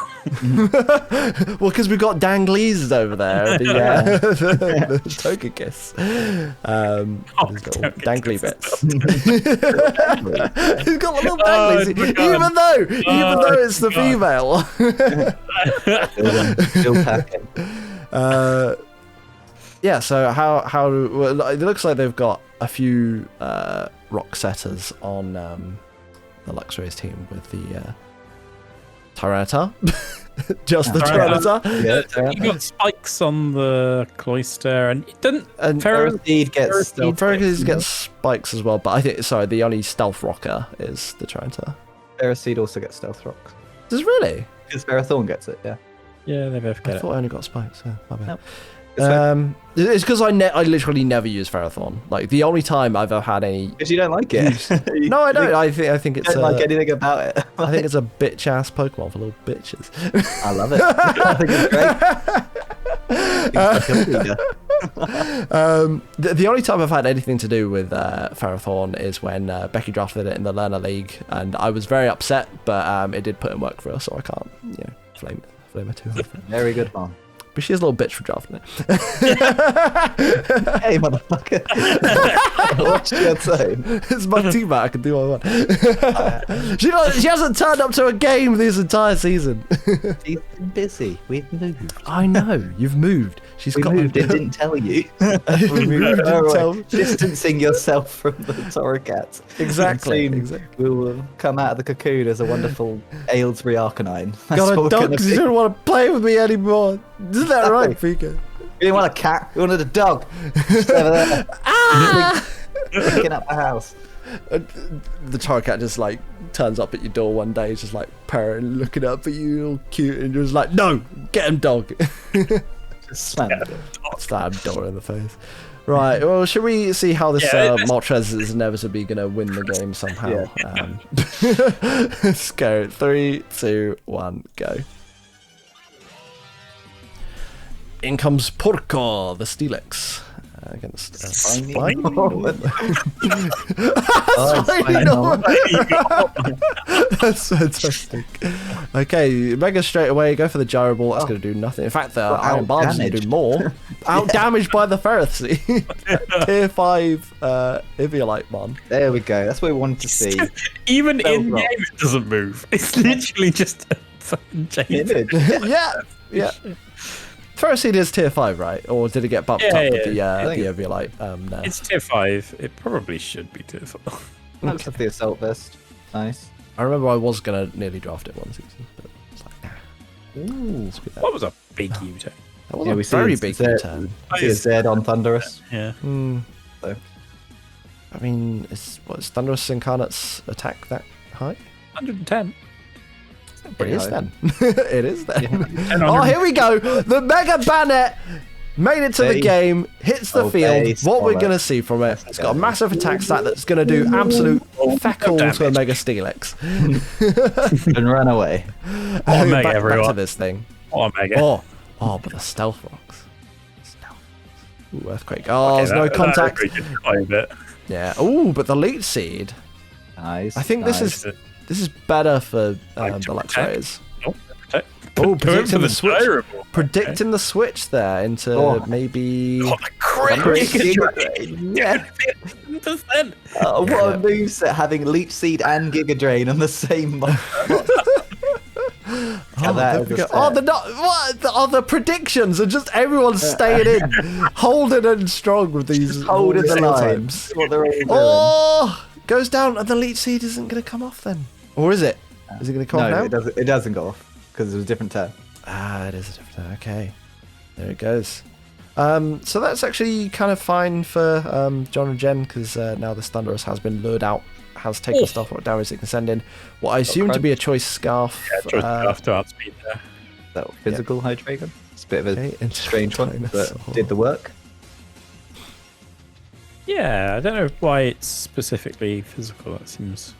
Well, because we've got danglies over there. The Togekiss. Dangly bits. He's got little danglies. Even though it's the female. Still packing. So how well, it looks like they've got a few rock setters on the Luxrays team with the Tyranitar. Just the Tyranitar. You got Spike spikes on the cloister, and it doesn't. And Ferroseed gets stealth. Ferroseed gets spikes as well, but I think the only stealth rocker is the Tyranitar. Ferroseed also gets stealth rocks. Does it really? Because Ferrothorn gets it, yeah. Yeah, they both get I thought I only got spikes. Yeah, my bad. Nope. It's because I literally never use Ferrothorn. Like the only time I've ever had any. Because you don't like it. No, I don't. I think it's. Don't like anything about it. I think it's a bitch ass Pokemon for little bitches. I love it. I think it's great. The only time I've had anything to do with Ferrothorn is when Becky drafted it in the Learner League, and I was very upset, but it did put in work for her, so I can't, flame her too hard. Very good, Mom. But she's a little bitch for drafting it. Hey, motherfucker. What's she saying? It's my team, I can do what I want. She hasn't turned up to a game this entire season. She's been busy. We've moved. I know, you've moved. She's got moved. It didn't tell you. Distancing yourself from the Torracats. Exactly. We will come out of the cocoon as a wonderful Aylesbury Arcanine. Got a dog because you don't want to play with me anymore. Isn't that right, Fika? We didn't want a cat. We wanted a dog. Just over there. Picking up the house. The Torracat just like turns up at your door one day, just like purring, looking up at you, all cute, and just like, no, get him, dog. Just slam it. Stab door in the face. Right, well, should we see how this Moltres is inevitably going to win the game somehow? Yeah. Let's go. 3, 2, 1, go. In comes Porco, the Steelix. Against Spinal. That's fantastic. Okay, Mega straight away. Go for the Gyro Ball. That's going to do nothing. In fact, the Iron Barb's going to do more. Out damaged by the Ferroseed. Tier 5 Eviolite one. There we go. That's what we wanted to see. Even in game, it doesn't move. It's literally just a fucking change. Yeah. Ferroseed is tier 5, right? Or did it get bumped up with the Eviolite? No. It's tier 5. It probably should be tier 5. Looks like the Assault Vest. Nice. I remember I was going to nearly draft it one season, but it's like, nah. Ooh. That was a big U-turn. That was a very big U-turn. See a Z on Thundurus. Yeah. So. I mean, is Thundurus Incarnate's attack that high? 110. It is then. It is then. Oh, here we go. The Mega Bannet made it to the game, hits the field. What we're going to see from it, it's got a massive attack stat that's going to do absolute feck all to a Mega Steelix. And run away. Back to this thing. Mega. Oh, but the Stealth Rocks. Ooh, Earthquake. Oh, there's no contact. Yeah. Ooh, but the Leech Seed. Nice. I think this is better for the Luxrays. Oh, predicting the switch there into maybe. Oh, the crit! Yeah. What a moveset having Leech Seed and Giga Drain on the same mod. The predictions are just everyone staying in, holding and strong with these. Holding the lines. Goes down and the Leech Seed isn't going to come off then. Or is it? Is it going to come off now? It doesn't go off because it was a different turn. It is a different turn. Okay. There it goes. So that's actually kind of fine for John and Jen because now the Thundurus has been lured out, has taken stuff, what damage it can send in. What I assume to be a choice scarf. Yeah, choice scarf to outspeed there. That physical Hydreigon. It's a bit of a strange one, but did the work. Yeah, I don't know why it's specifically physical. That seems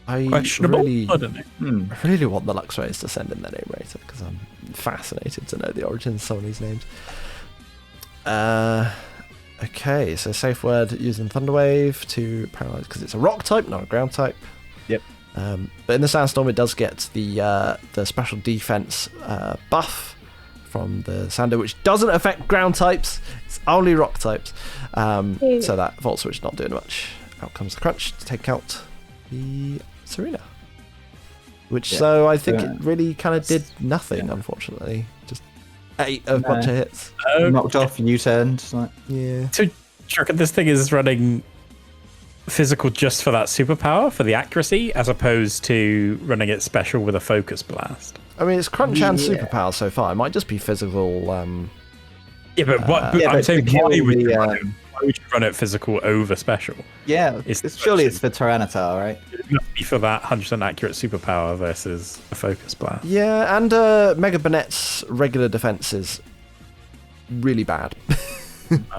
questionable. I don't know. I really want the Luxrays to send in their name rater because I'm fascinated to know the origins of some of these names. Okay, so safe word using Thunderwave to paralyze because it's a rock type, not a ground type. Yep. But in the Sandstorm, it does get the special defense buff from the Sander, which doesn't affect ground types. It's only rock types. So that Volt Switch not doing much. Out comes the Crunch to take out the Serena. Which, so I think it really kind of did nothing, unfortunately. Just ate a bunch of hits. Knocked off, U-turned. Yeah. So, do you reckon this thing is running physical just for that superpower, for the accuracy, as opposed to running it special with a focus blast? I mean, it's Crunch and superpower so far. It might just be physical Yeah, but what? Yeah, I'm but saying to kill why would the, you run it physical over special? Yeah, surely it's for Tyranitar, right? It must be for that 100% accurate superpower versus a focus blast. Yeah, and Mega Banette's regular defense is really bad.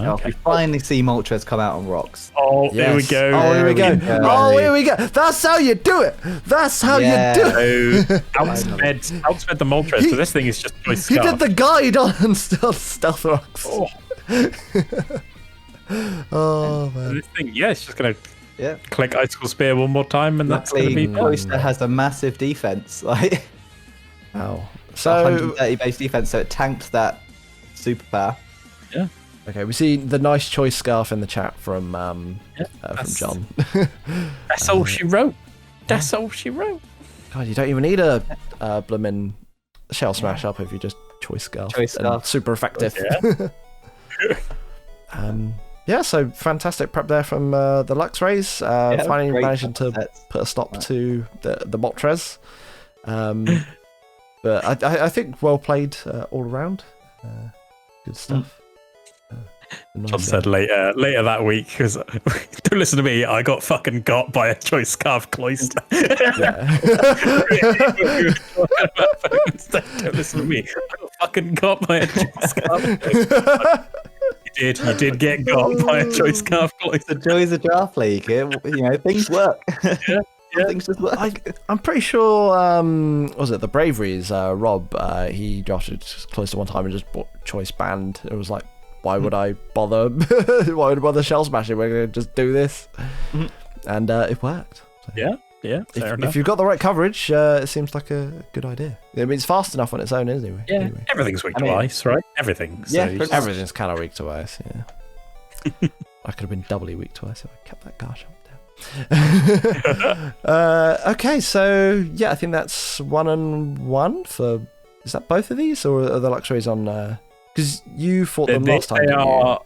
Oh, we finally see Moltres come out on rocks. Oh, there we go. Oh, here we go. go. Oh, here we go. That's how you do it. That's how you do it. Outsped the Moltres, so this thing is just choice He scarf. did the guide on Stealth Rocks. Oh, Oh, man. this thing, yeah, it's just gonna Yeah. click Icicle Spear one more time, and that's gonna Luckily, be Cloyster has a massive defense, like Wow. So, 130 base defense, so it tanked that superpower. yeah. okay, we see the nice choice scarf in the chat from John. That's all she wrote. That's all she wrote. God, you don't even need a bloomin' shell smash up if you just choice scarf. Choice And scarf. super effective. Yeah. Yeah, so fantastic prep there from the Luxrays. Finally great managing to sets. put a stop to the Moltres. But I think well played all around. Good stuff. John said later that week, because don't listen to me, I got fucking got by a choice scarf Cloyster. Don't listen to me. I got fucking got by a choice scarf. You did get got by a choice scarf Cloyster. The joys of draft league, things work. Yeah. Things just work. I'm pretty sure, was it the Braveries? Rob, he drafted close to one time and just bought choice banned. It was like, why would I bother? Why would I bother shell smashing? We're gonna just do this, and it worked. So Yeah. Fair enough. if you've got the right coverage, it seems like a good idea. I mean, it's fast enough on its own, isn't it? Yeah, Anyway. everything's weak to ice, right? Everything. So Yeah, you just- Everything's kind of weak to ice. Yeah, I could have been doubly weak to ice if I kept that guard down. Okay, so yeah, I think that's 1-1 for. Is that both of these, or are the Luxrays on? Because you fought them last time, didn't you?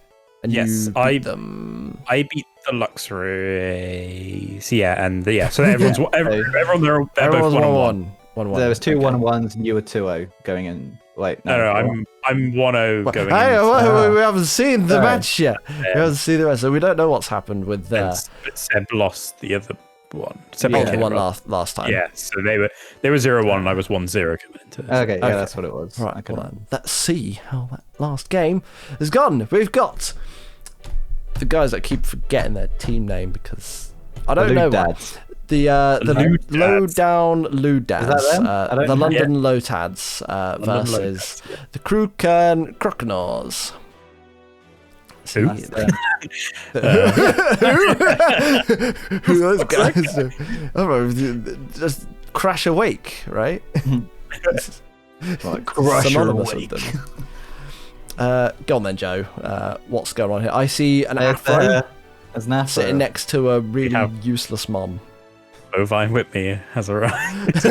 And yes, you I beat them. I beat the Luxrays. Yeah, and so everyone's everyone they're both Everyone's 1-1. 1-1. There was two Okay. 1-1s and you were 2-0 going in. Wait, No, I'm 1-0 going. Hey, into- we haven't seen the Sorry. match yet. We haven't seen the match, so we don't know what's happened with but Seb lost the other one. Seb the Kid, one right? last time. Yeah, so they were 0-1 and I was 1-0 coming into this. Okay, yeah, Okay. that's what it was. Right, I couldn't- well, let's see how that last game has gone. We've got the guys that keep forgetting their team name because I don't know why. Dads. The Lewdads. low down Lewdads, Is that them? I don't the know. London Lotads London versus the Kruken Kroknors. Who? Who are those guys? I don't know, just Crash Awake, right? Like, Crash Synonymous Awake. with them. Go on then, Joe. What's going on here? I see an There's, afro there's an afro. sitting next to a really have- useless mom. Bovine Whitney has arrived. That's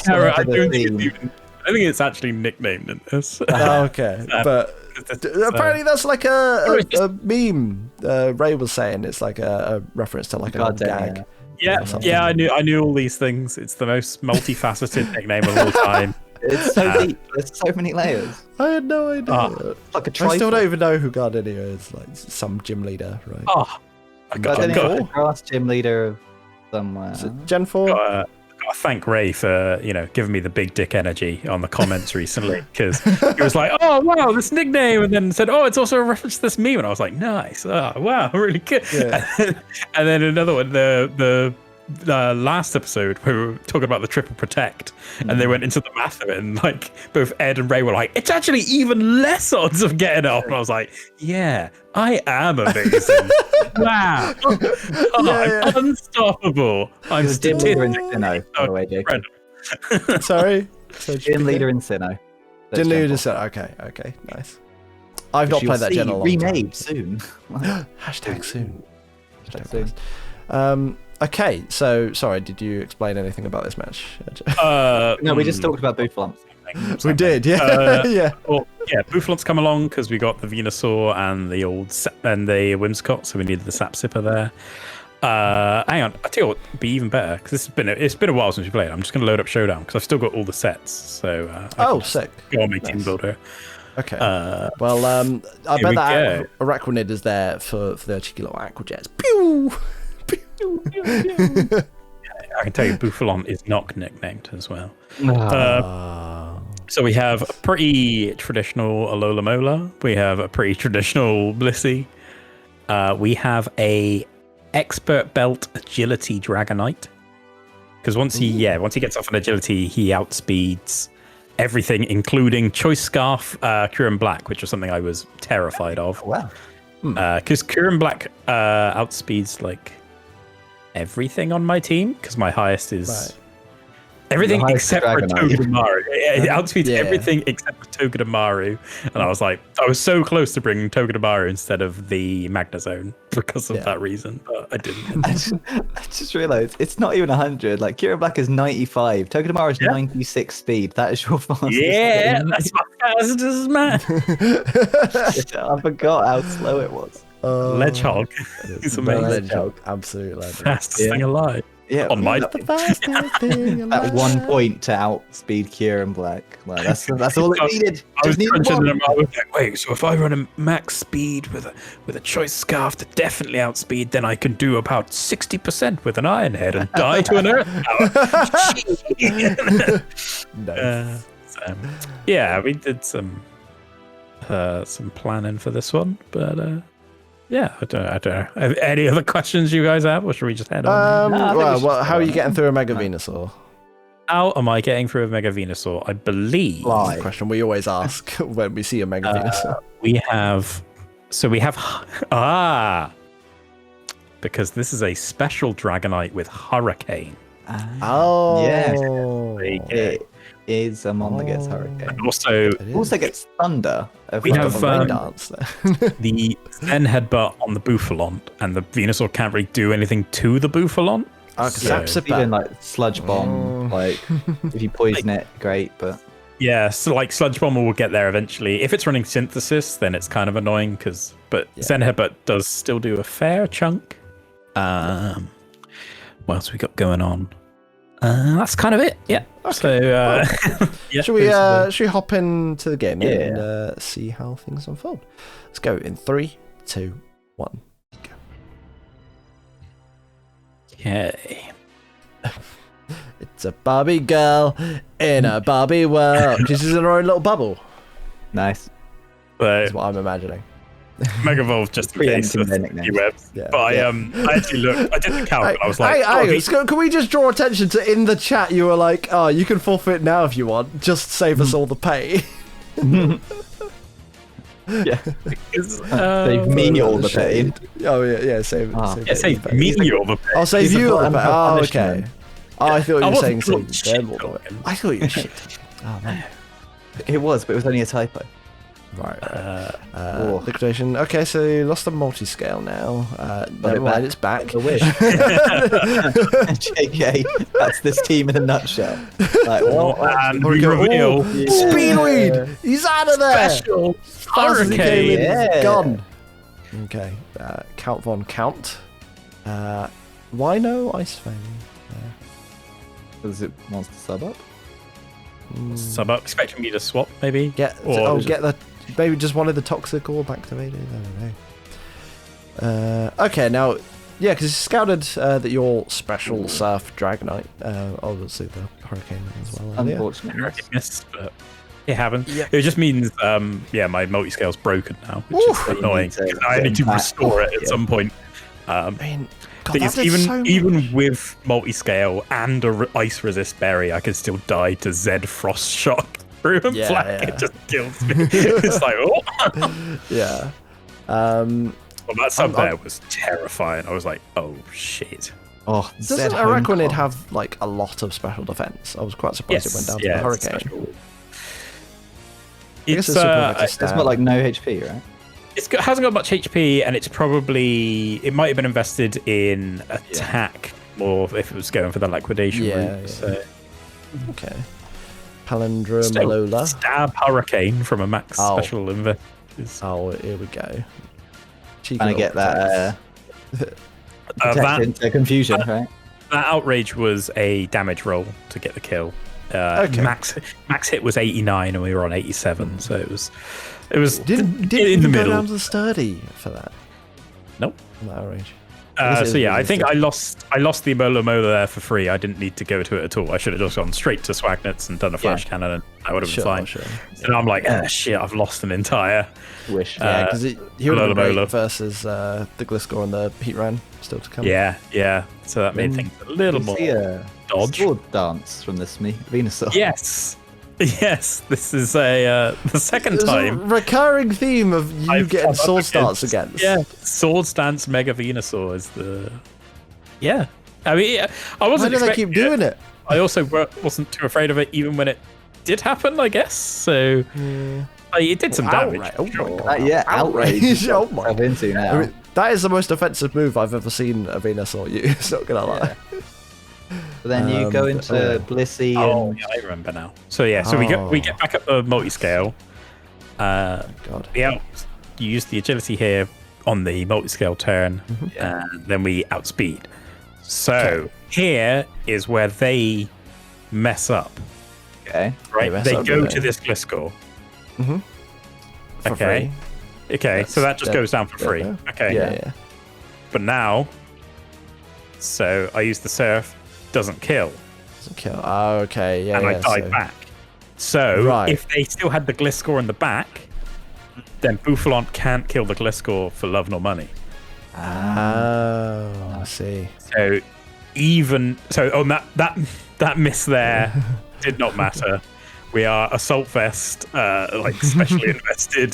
I not the don't think theme. it's even. I think it's actually nicknamed in this. Oh, okay, but apparently that's like a meme. Ray was saying it's like a reference to like a God damn, gag. Yeah, something. yeah, I knew all these things. It's the most multifaceted nickname of all time. It's so deep. There's so many layers. I had no idea. Like a I still trifle. don't even know who Gardenia is. Like some gym leader, right? Oh, I got, Gardenia got, is the grass gym leader of somewhere. Is it Gen 4? got to thank Ray for giving me the big dick energy on the comments recently, because he was like, "Oh wow, this nickname," and then said, "Oh, it's also a reference to this meme," and I was like, "Nice, oh wow, really good." Yeah. And then another one, the last episode we were talking about the triple protect, and they went into the math of it, and like both Ed and Ray were like, "It's actually even less odds of getting off," and I was like, "Yeah, I am amazing." Wow. I'm unstoppable. I'm He was gym leader in statistically Sinnoh, by the way, Jake. incredible. Sorry. So Gym leader in Sinnoh. That's Gym leader Gen just said, okay, nice. I've not Which you'll played that see gen in a long time. remade soon. Hashtag soon. Hashtag soon. Okay, so sorry, did you explain anything about this match? No, we just talked about Booflump. We did, yeah. Yeah. Well, yeah, Bouffalante's come along because we got the Venusaur and the old and the Whimsicott, so we needed the Sap Sipper there. Hang on, I tell you what, would be even better because it's been a while since we played. I'm just going to load up Showdown because I've still got all the sets. So Oh, sick. go on my team Nice. builder. Okay. Well, I here bet we that go. Araquanid is there for their cheeky little aqua jets. Pew! I can tell you, Bouffalon is not nicknamed as well. Ah. So we have a pretty traditional Alola Mola. We have a pretty traditional Blissey. We have a expert belt agility Dragonite. Because once he gets off an agility, he outspeeds everything, including Choice Scarf, Kyurem Black, which was something I was terrified of. Wow. Because Kyurem Black outspeeds like everything on my team. Because my highest is everything except for Togedemaru. It outspeeds everything except for Togedemaru. And I was so close to bringing Togedemaru instead of the Magnezone because of that reason, but I didn't. I just realised it's not even 100. Like Kyurem Black is 95. Togedemaru is 96 speed. That is your fastest. Yeah, that's my fastest man. I forgot how slow it was. Ledgehog. He's amazing. Ledgehog. Absolute legend. Fastest thing alive. Yeah, On my The fastest thing alive. at 1 point to outspeed Kyurem Black. Well, that's all it needed. I was Just needed crunching one. them. I was like, wait, so if I run a max speed with a choice scarf to definitely outspeed, then I can do about 60% with an Iron Head and die to an Earth Power. So, yeah, we did some planning for this one, but yeah, I don't know. Any other questions you guys have, or should we just head on? How are you getting through a Mega Venusaur? How am I getting through a Mega Venusaur? I believe. That's the question we always ask when we see a Mega Venusaur. We have because this is a special Dragonite with Hurricane. Oh, yeah. It Is a mon that gets Hurricane. And also Also gets Thunder. We have, a rain dance there. the Zen Headbutt on the Bouffalon, and the Venusaur can't really do anything to the Bouffalon. Even like Sludge Bomb, like if you poison it, great, but Yeah, so like Sludge Bomber will get there eventually. If it's running Synthesis, then it's kind of annoying but Zen Headbutt does still do a fair chunk. What else we got going on? That's kind of it. Yeah. Okay. So, yeah, should we hop into the game and see how things unfold? Let's go in 3, 2, 1. Go. Okay. It's a Barbie girl in a Barbie world. She's in her own little bubble. nice. That's what I'm imagining. Mega Evolve just in case of Preempting their webs. Yeah. But I actually looked. I did the count. And I was like, can we just draw attention to in the chat? You were like, oh, you can forfeit now if you want. Just save us all the pay. Yeah. save me all the pain. Oh yeah, save save the me pay. all the pay. I'll save He's you all the the pay. glutton Oh, for okay. punishment. Oh, I thought you were saying wasn't save them all the shit way. I thought you were shit. Oh man. It was, but it was only a typo. Right. Liquidation. Okay, so you lost the multi-scale now. Never mind, it's back. A wish. JK, that's this team in a nutshell. Like, And we reveal Speedweed! He's out of there! special Fast as he came in, Hurricane. he's gone. Okay, Count Von Count. Why no Ice Fang? Does it wants to sub up? Sub up, expecting me to swap, maybe? Get the maybe just wanted the Toxic Orb activated. I don't know. Okay, now because it's scouted that you're special Surf Dragonite. Obviously the Hurricane as well. Unfortunately. Yes, but it happened. Yep. It just means, my multi-scale's broken now, which is annoying. I need to restore it at some point. I mean, God, Thing that is, did so much. even with multi-scale and a ice resist berry, I can still die to Zed Frost Shock through and Yeah, flag. yeah. It just kills me. It's like, oh. Yeah. Well, that sub there was terrifying. I was like, oh shit. Oh, Doesn't Araquanid have like a lot of special defense? I was quite surprised it went down to the Hurricane. It's It's got like no HP, right? hasn't got much HP, and it might have been invested in attack more if it was going for the liquidation route. Yeah. So. Okay. Palindrome Still, Alola. Stab Hurricane from a max special invest. Oh, here we go. Trying to get that that into confusion, right? outrage was a damage roll to get the kill. Okay. Max hit was 89 and we were on 87, so it was Didn't in even the go middle. down to sturdy for that. Nope. On that range. So yeah, I think I lost the Ebola Mola there for free. I didn't need to go to it at all. I should have just gone straight to Swagnets and done a flash cannon, and I would have been fine. Sure. So now I'm like, shit, I've lost an entire. Wish. Yeah, because he would have been Alola. great versus the Gliscor and the Heat Ran still to come. Yeah. So that made things a little more See a dodge. sword dance from this Venusaur. Yes. This is the second There's time. a recurring theme of you I've getting come up sword starts against- against. Yeah, Sword Stance Mega Venusaur is the. Yeah, I mean, I Why wasn't. do they keep doing it? I also wasn't too afraid of it, even when it did happen. I guess so. It did some damage. Outrage. Oh my. I'm into now. I mean, that is the most offensive move I've ever seen a Venusaur use. Not gonna lie. But then you go into Blissey Oh, and yeah, I remember now. So yeah, so we get back up the multi-scale. God. You use the agility here on the multi-scale turn, and then we outspeed. So here is where they mess up. okay. Right, mess they up, go don't to they? this Gliscor. For Okay. free. Okay, so that just dead- goes down for free. dead Okay. Yeah. But now, so I use the Surf, doesn't kill, Doesn't kill. Oh, okay. Yeah. and I yeah, died so- back. So Right. if they still had the Gliscor in the back, then Bouffalont can't kill the Gliscor for love nor money. Oh, I see. So that miss there did not matter. We are Assault Vest, specially invested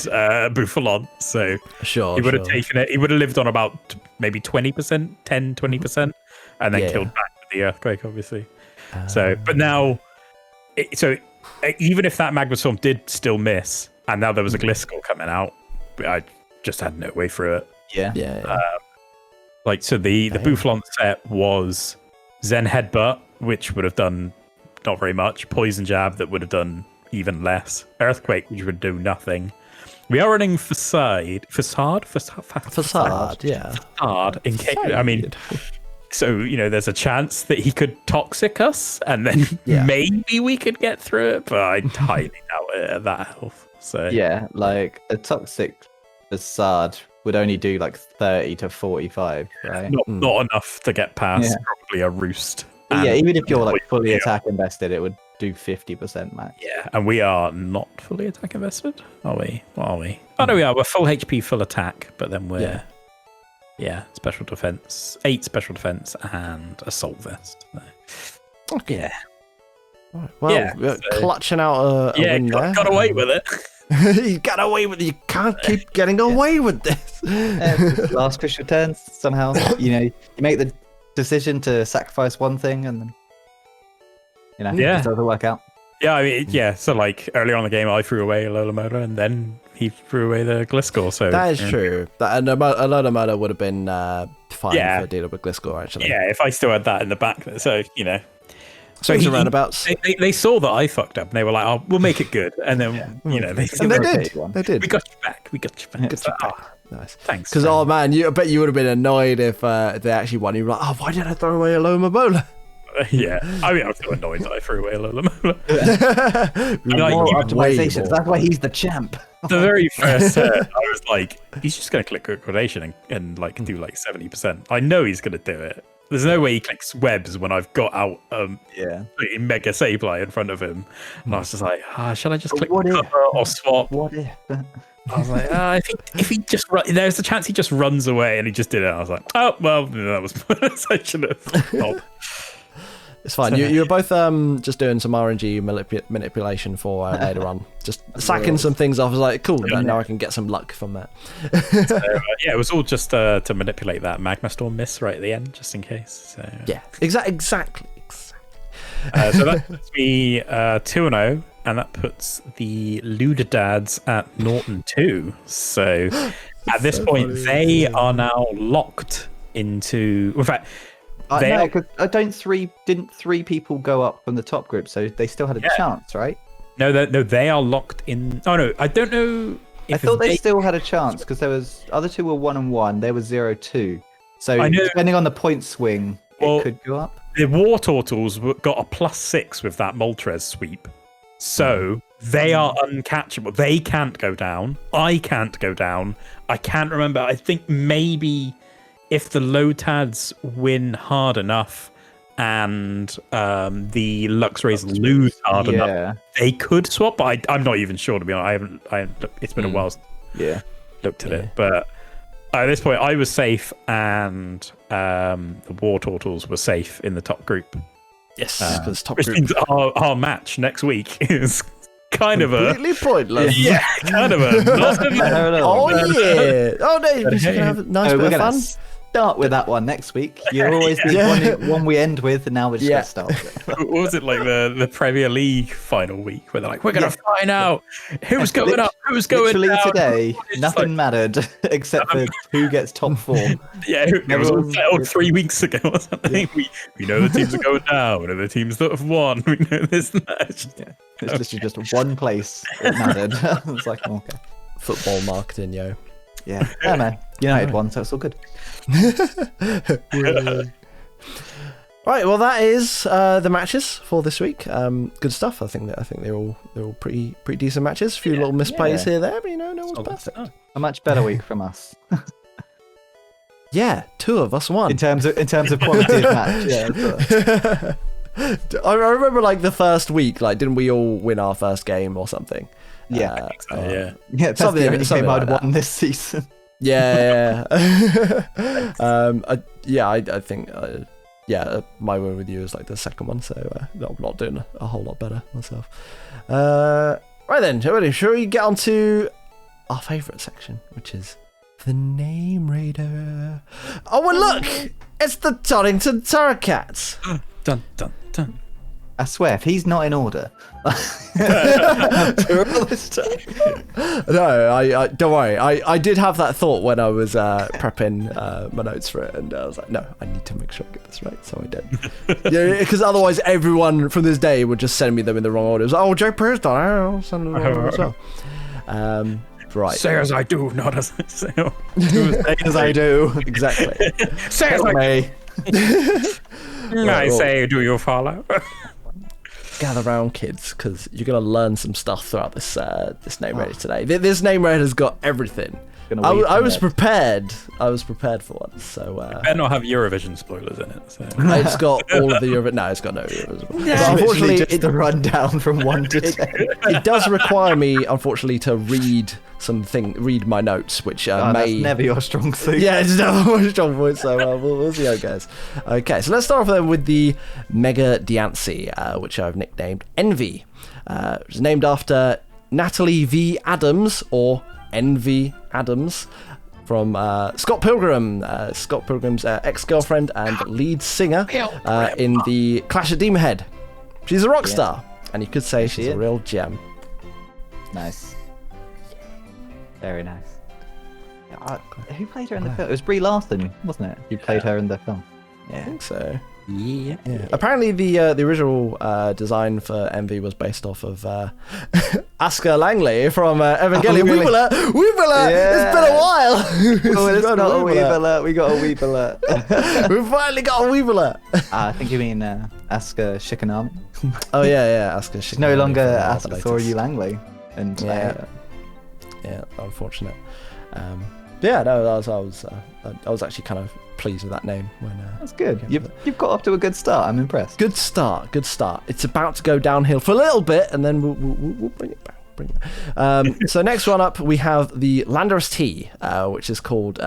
Bouffalont. So Sure. he would have taken it. He would have lived on about maybe 20%, 10-20%, and then killed back with the Earthquake, obviously. But now, even if that Magma Storm did still miss, and now there was a Gliscor coming out, I just had no way through it. Yeah. Yeah. The Bouffalont set was Zen Headbutt, which would have done not very much. Poison Jab, that would have done even less. Earthquake, which would do nothing. We are running Facade. Yeah. Facade. In case, I mean, so there's a chance that he could toxic us, and then maybe we could get through it. But I highly doubt it at that health. So Yeah, like a toxic facade would only do like 30 to 45, right? not enough to get past Yeah. probably a Roost. Yeah, And- even if you're like fully Yeah. attack invested, it would do 50% max. Yeah, and we are not fully attack invested, are we? What are we? Oh no, we are. We're full HP, full attack, but then we're special defense, 8 special defense, and assault vest. So, yeah, Well, Yeah, we're so- clutching out a win there. got away with it. You got away with it. You can't keep getting away with this. Last crucial turns, somehow, you make the decision to sacrifice one thing and then, Yeah. it doesn't work out. Yeah, I mean, so like earlier on in the game, I threw away Alola Motor, and then he threw away the Gliscor. So That is true. And a lot of murder would have been fine Yeah. for dealing with Gliscor, actually. Yeah, if I still had that in the back, so Swings he- and roundabouts. they saw that I fucked up, and they were like, "Oh, we'll make it good," and then they And they rotate did. one. They did. We got you back. We got you back. It's like, oh, Nice. thanks. Because, oh man, I bet you would have been annoyed if they actually won. You were like, oh, why did I throw away a Loma Bola? Yeah, I mean, I was so annoyed that I threw away Alola Mola. More you- optimizations. That's why he's the champ. The very first turn, I was like, he's just going to click Gradation and like do like 70%. I know he's going to do it. There's no way he clicks webs when I've got out Yeah. Mega Sableye in front of him. And I was just like, shall I just But click what if- cover or swap? What if? I was like, if he just there's a chance he just runs away, and he just did it. I was like, oh well, that was I should have. Not. It's fine. You were both just doing some RNG manipulation for later on. Just sacking some things off. I was like, cool, now I can get some luck from that. So, yeah, it was all just to manipulate that Magma Storm miss right at the end, just in case. So, Yeah, exactly. so that puts me 2-0, and that puts the Ludodads at Norton 2. So at this point, they are now locked into. In fact, No, because didn't 3 people go up from the top group, so they still had a chance, right? no, they are locked in. Oh no, I don't know. I thought they still had a chance because there was other 2 were 1-1, they were 0-2. So I know- depending on the point swing, Well, it could go up. the War Turtles got a +6 with that Moltres sweep. So they are uncatchable. They can't go down. I can't go down. I can't remember. I think maybe if the Lotads win hard enough and the Luxrays lose hard enough, they could swap. But I'm not even sure, to be honest. I haven't it's been a while since I looked at it. But at this point, I was safe, and the War Turtles were safe in the top group. Yes, because top which group. means our match next week is kind of completely pointless. Yeah, kind of a. Oh yeah! Oh no, you're gonna have a nice bit of fun. Start with that one next week. You're always the one we end with, and now we're just gonna start. What was it like the Premier League final week where they're like, we're gonna find out who's going up, who's going down. Today, nothing mattered except for who gets top 4. Yeah, it was all settled 3 weeks ago or something. We know the teams are going down. We know the teams that have won. We know this and that. It's literally just one place it mattered. It's like, okay. Football marketing, yo. Yeah, man. United won, so it's all good. Right, well, that is the matches for this week. Good stuff. I think they're all pretty decent matches. A few little misplays here there, but no one's perfect. A much better week from us. Yeah, 2 of us won. In terms of quality of match. Yeah. I remember like the first week, like didn't we all win our first game or something? Yeah, yeah. That's the only game I'd won this season. Yeah. I think my win with you is like the second one, so I'm not doing a whole lot better myself. Right then, shall we get on to our favourite section, which is the Name Raider. Oh, and look! It's the Toddington Turricats! Dun, dun, dun. I swear, if he's not in order, after all this time. No, I don't worry. I did have that thought when I was prepping my notes for it, and I was like, no, I need to make sure I get this right, so I did. Yeah, because otherwise everyone from this day would just send me them in the wrong order. It was like, oh, Joe Perez done. I'll send them the wrong order as well. Right. Say as I do, not as I say. Say as I do. Exactly. Say as I I say, do you follow? Gather round, kids, because you're going to learn some stuff throughout this Name Raider today. This Name Raider's got everything. I was prepared. I was prepared for once. So it better not have Eurovision spoilers in it. So. It's got all of the Eurovision. No, it's got no Eurovision. Yeah. But unfortunately, just the rundown from 1 to 10. It does require me, unfortunately, to read my notes, which may. That's never your strong suit. Yeah, it's never my strong point. So we'll see how it goes. Okay, so let's start off then with the Mega Diancie, which I've nicknamed Envy. Which is named after Natalie V. Adams, or Envy Adams, from Scott Pilgrim, Scott Pilgrim's ex-girlfriend and lead singer in the Clash of Demon Head. She's a rock star, and you could say she's a real gem. Nice. Very nice. Who played her in the film? It was Brie Larson, wasn't it? Who played her in the film? Yeah. I think so. Yeah. Apparently, the original design for Envy was based off of Asuka Langley from Evangelion. Really? Weebler! Yeah. It's been a while! It's not a Weebler. We got a Weebler. We've finally got a Weebler! I think you mean Asuka Shikanami. Oh, yeah, Asuka Shikanami. She's no longer Asuka Thoryu Langley. And yeah, unfortunate. Yeah, no, I was actually kind of pleased with that name when. That's good. You've got off to a good start. I'm impressed. Good start. It's about to go downhill for a little bit, and then we'll bring it back. So next one up, we have the Landorus T, which is called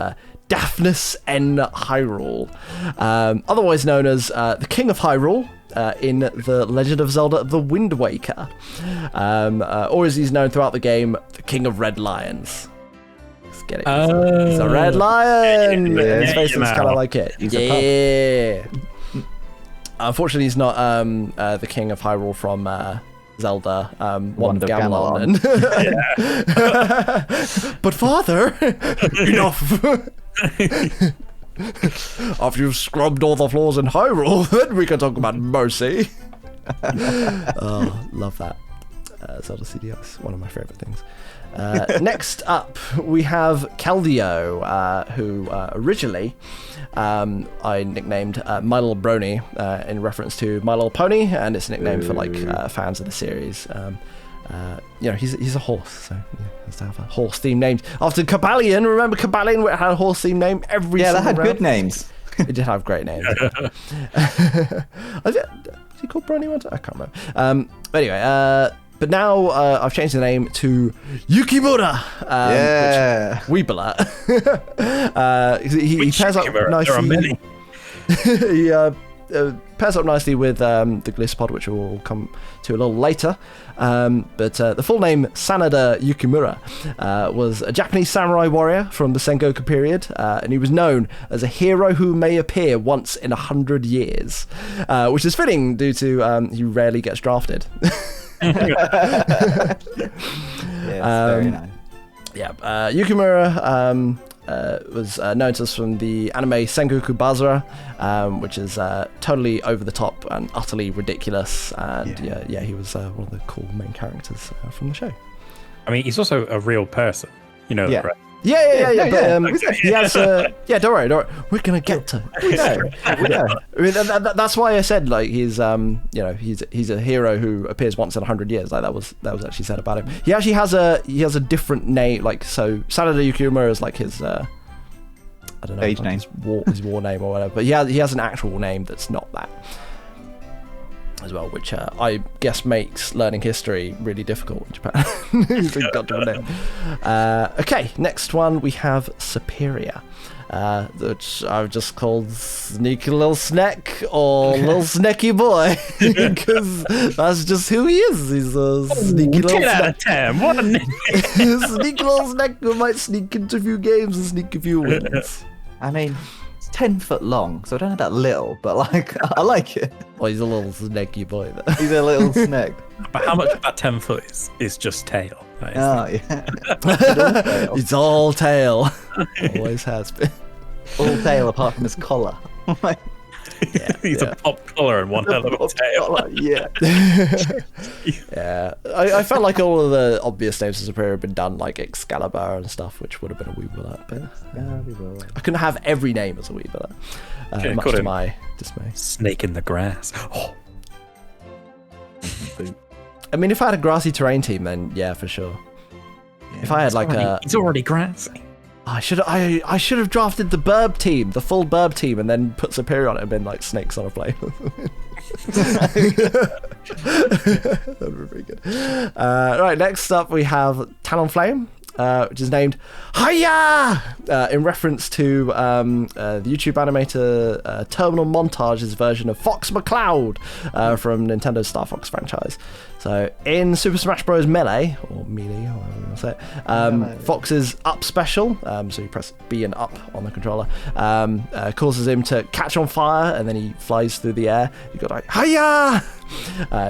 Daphnis N. Hyrule, otherwise known as the King of Hyrule. In The Legend of Zelda The Wind Waker, or as he's known throughout the game, the King of Red Lions. Let's get it. He's a red lion. Yeah, his face looks kind of like it. Yeah. Unfortunately, he's not the King of Hyrule from Zelda Wand of Gamelon. But father, enough. After you've scrubbed all the floors in Hyrule, then we can talk about mercy. Oh, love that. Zelda CDS, one of my favorite things. Next up, we have Keldeo, who originally I nicknamed My Little Brony in reference to My Little Pony, and it's a nickname for like fans of the series. He's a horse, so yeah, has to have a horse themed name after Cabalion. Remember Cabalion, where it had a horse themed name every single that had round? good names. It did have great names. Is he called Brony once? I can't remember. But anyway, but now I've changed the name to Yukimura. Which Weebler. He pairs up nicely. He pairs up nicely with the Gliscopod, which we'll come to a little later. But the full name, Sanada Yukimura, was a Japanese samurai warrior from the Sengoku period, and he was known as a hero who may appear once in 100 years, which is fitting due to he rarely gets drafted. Very nice. Yeah, Yukimura was known to us from the anime Sengoku Basara, which is totally over the top and utterly ridiculous, and he was one of the cool main characters from the show. I mean, he's also a real person, that, right? But he has don't worry, we're gonna get to it. I mean, that's why I said like he's he's a hero who appears once in 100 years. Like that was actually said about him. He actually has a different name. Like so, Sanada Yukimura is like his I don't know, age like name, his war name or whatever. But he has an actual name that's not that as well, which I guess makes learning history really difficult in Japan. He's got to name. Okay, next one we have Superior, which I've just called Sneaky Little Snack or Little Snacky Boy, because that's just who he is. He's a sneaky little 10 out of 10. What a name. Sneaky little snack who might sneak into a few games and sneak a few wins. I mean, it's 10 foot long, so I don't know that little, but like I like it. Well, he's a little snacky boy. Though. He's a little snack. But how much of that 10 foot is just tail? Yeah. It's all tail. Always has been. All tail apart from his collar. He's a pop collar and one hell of a tail. Collar, yeah. Yeah. I felt like all of the obvious names of Superior had been done, like Excalibur and stuff, which would have been a Weebler. But I couldn't have every name as a Weebler, much to my dismay. Snake in the grass. Oh. I mean, if I had a grassy terrain team, then yeah, for sure. Yeah, if I had like it's already grassy. I should have drafted the Burb team, the full Burb team, and then put Superior on it and been like snakes on a plane. That would be pretty good. Right, next up we have Talonflame, which is named Hiya! In reference to the YouTube animator Terminal Montage's version of Fox McCloud from Nintendo's Star Fox franchise. So in Super Smash Bros. Melee, or Melee, however you want to say it, Fox's up special, so you press B and up on the controller, causes him to catch on fire, and then he flies through the air. You got like, Hiya!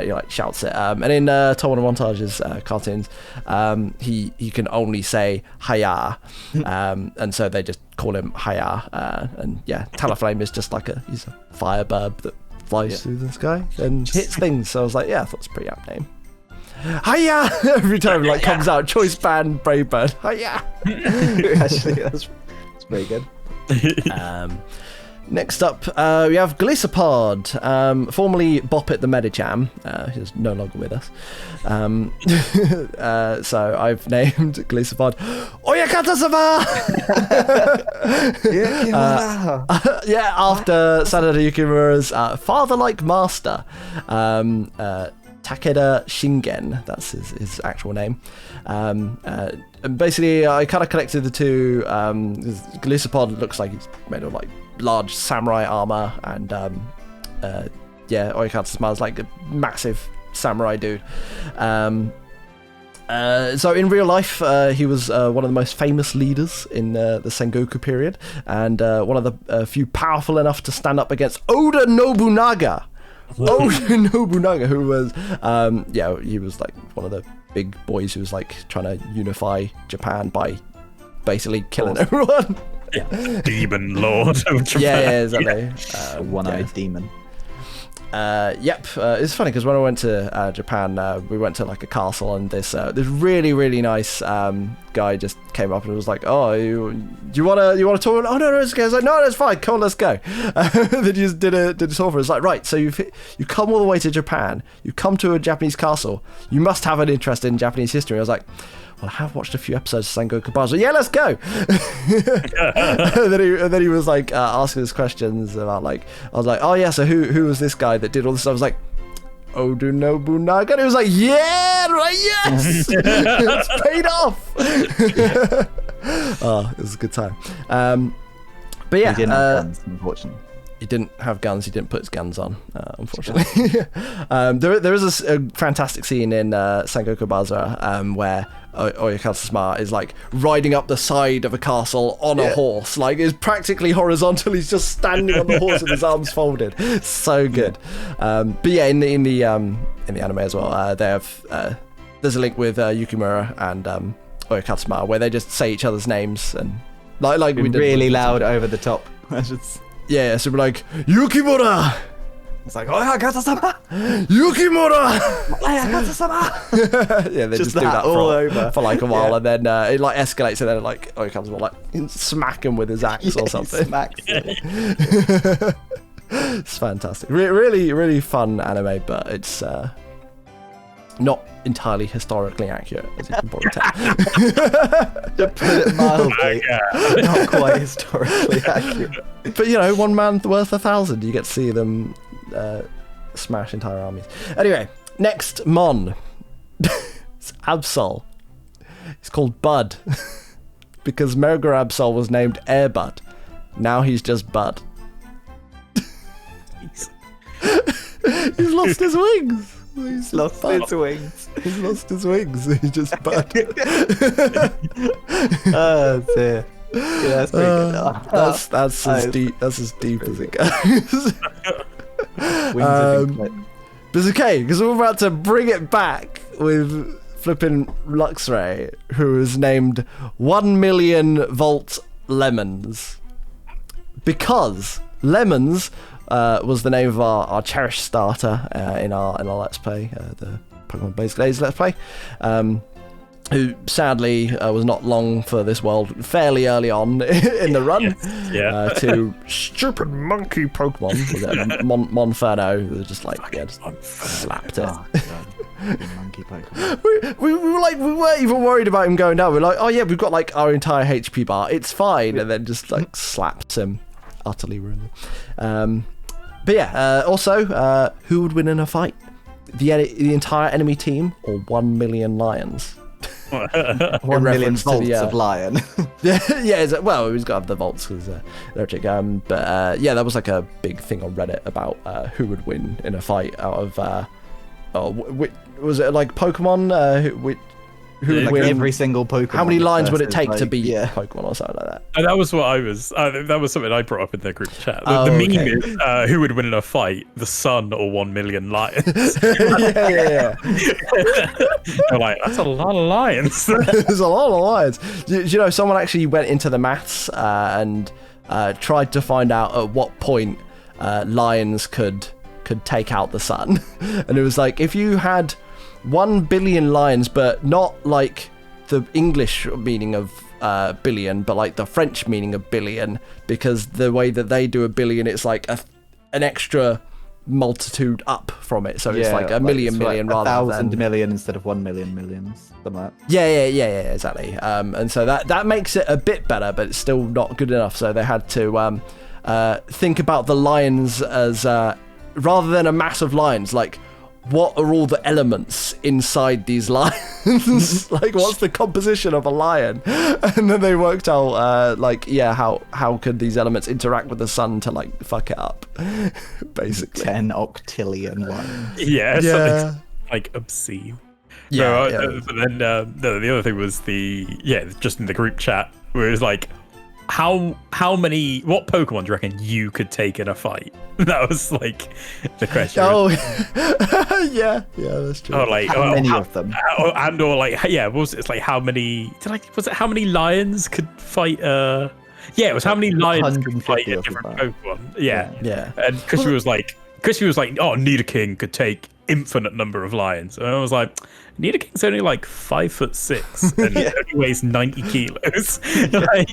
He like shouts it. And in Terminal Montage's cartoons, he can only say Hiya, and so they just call him Hiya. And yeah, Talonflame is just like he's a fire burb that flies through the sky and hits things. So I was like, yeah, I thought it's a pretty apt name. Hiya! Every time like comes out, choice band, brave bird. Hiya! Actually, that's very good. Next up, we have Gliscopod, formerly Boppet the Medicham, who's no longer with us. So I've named Gliscopod Oyakata-sama! Yeah, after Sanada Yukimura's father-like master, Takeda Shingen, that's his actual name. And basically, I kind of connected the two. Gliscopod looks like he's made of like large samurai armor, and Oyakata-sama is like a massive samurai dude. So in real life, he was one of the most famous leaders in the Sengoku period, and one of the few powerful enough to stand up against Oda Nobunaga. Oda Nobunaga, who was, he was like one of the big boys who was like trying to unify Japan by basically killing everyone. Demon Lord of Japan. Yeah, exactly. One-eyed demon. Yep, it's funny because when I went to Japan, we went to like a castle, and this really nice guy just came up and was like, "Oh, you want to talk?" "Oh no, it's okay." I was like, "No, that's fine. Come on, let's go." Then he just did a tour for us. Like, right, so you come all the way to Japan, you come to a Japanese castle, you must have an interest in Japanese history. I was like, "Well, I have watched a few episodes of Sengoku Basara. Yeah, let's go." and then he was like asking us questions about like, I was like, "Oh yeah, so who was this guy that did all this?" I was like, "Oda Nobunaga." And he was like, "Yeah, right, yes, it's paid off." Oh, it was a good time. But yeah, He didn't have guns, unfortunately. he didn't have guns. He didn't put his guns on, unfortunately. There is a fantastic scene in Sengoku Basara where Oyakata is like riding up the side of a castle on a horse. Like, it's practically horizontal. He's just standing on the horse with his arms folded. So good. But yeah, in the anime as well, they have there's a link with Yukimura and Oyakata where they just say each other's names and like we did really loud over the top. Just... Yeah, so we're like, "Yukimura!" It's like, Oyakata-sama! "Yukimura!" Oyakata-sama! Yeah, they just do that that all over. for like a while, and then it like escalates, and then like Oyakata like smack him with his axe or something. Smacks It's fantastic. Really fun anime, but it's not entirely historically accurate, as you can probably tell. To put it mildly, not quite historically accurate. But you know, one man worth 1,000. You get to see them smash entire armies. Anyway, next Mon. It's Absol. It's called Bud because Meruga Absol was named Airbud. Now he's just Bud. He's lost his wings. He's Lost his wings. He's lost his wings. He's just Bud. Oh dear. Yeah, that's pretty good. That's as deep. That's as deep as it goes. Wings have been clipped. But it's okay because we're about to bring it back with flipping Luxray, who is named 1 million Volt Lemons, because Lemons was the name of our cherished starter in our Let's Play, the Pokemon Basic Days Let's Play, who sadly was not long for this world fairly early on in the run. To stupid monkey Pokemon, was it Monferno, who just like just slapped it. Oh, God. Monkey Pokemon. We were like, we weren't even worried about him going down. We're like, oh yeah, we've got like our entire HP bar, it's fine, and then just like slaps him, utterly ruined him. But yeah, also, who would win in a fight? The entire enemy team or 1 million lions? 1 million volts of lion. Yeah, well, he's got to have the volts because electric. But yeah, that was like a big thing on Reddit about who would win in a fight out of. Was it like Pokemon? Who would win? Every single Pokemon. How many lines would it take to beat yeah. Pokemon or something like that? And that was what I was. That was something I brought up in the group chat. The meme is who would win in a fight, the sun or 1 million lions? yeah. They're like, that's a lot of lions. There's a lot of lions. You know, someone actually went into the maths and tried to find out at what point lions could take out the sun, and it was like if you had 1 billion lions, but not like the English meaning of billion, but like the French meaning of billion, because the way that they do a billion, it's like an extra multitude up from it, so it's like a million like rather 1,000 than million instead of 1 million millions, something like that. Yeah, exactly. And so that makes it a bit better, but it's still not good enough. So they had to think about the lions as rather than a mass of lions, like what are all the elements inside these lions? Like, what's the composition of a lion? And then they worked out, how could these elements interact with the sun to, like, fuck it up, basically. 10 octillion lions. Yeah, something like obscene. Yeah. But then the other thing was just in the group chat, where it was like, what Pokemon do you reckon you could take in a fight? That was like the question. Oh, yeah, that's true. Oh, like how many of them? It's like how many? How many lions could fight? It was how many lions could fight a different Pokemon. Yeah. Yeah. And because she was like, Crispy was like, oh, Nidoking could take infinite number of lions. And I was like, Nidoking's only like 5'6" and he only weighs 90 kilos. Like,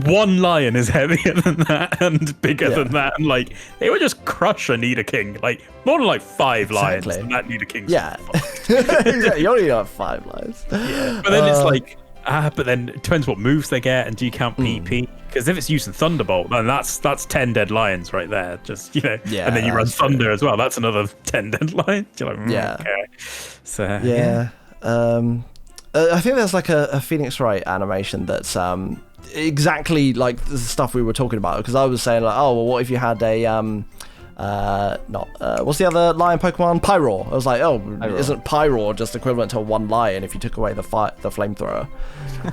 one lion is heavier than that and bigger than that, and like they would just crush a Nidoking, like more than like 5 lions, and that Nidoking's exactly. You only got 5 lions. Yeah, but then it's like, but then it depends what moves they get, and do you count PP? Because if it's using Thunderbolt, then that's 10 dead lions right there. Just and then you run Thunder as well. That's another 10 dead lions. You're like, okay. So I think there's like a Phoenix Wright animation that's exactly like the stuff we were talking about, because I was saying like, oh well, what if you had a what's the other lion Pokemon? Pyroar. I was like, oh, isn't Pyroar just equivalent to 1 lion if you took away the flamethrower?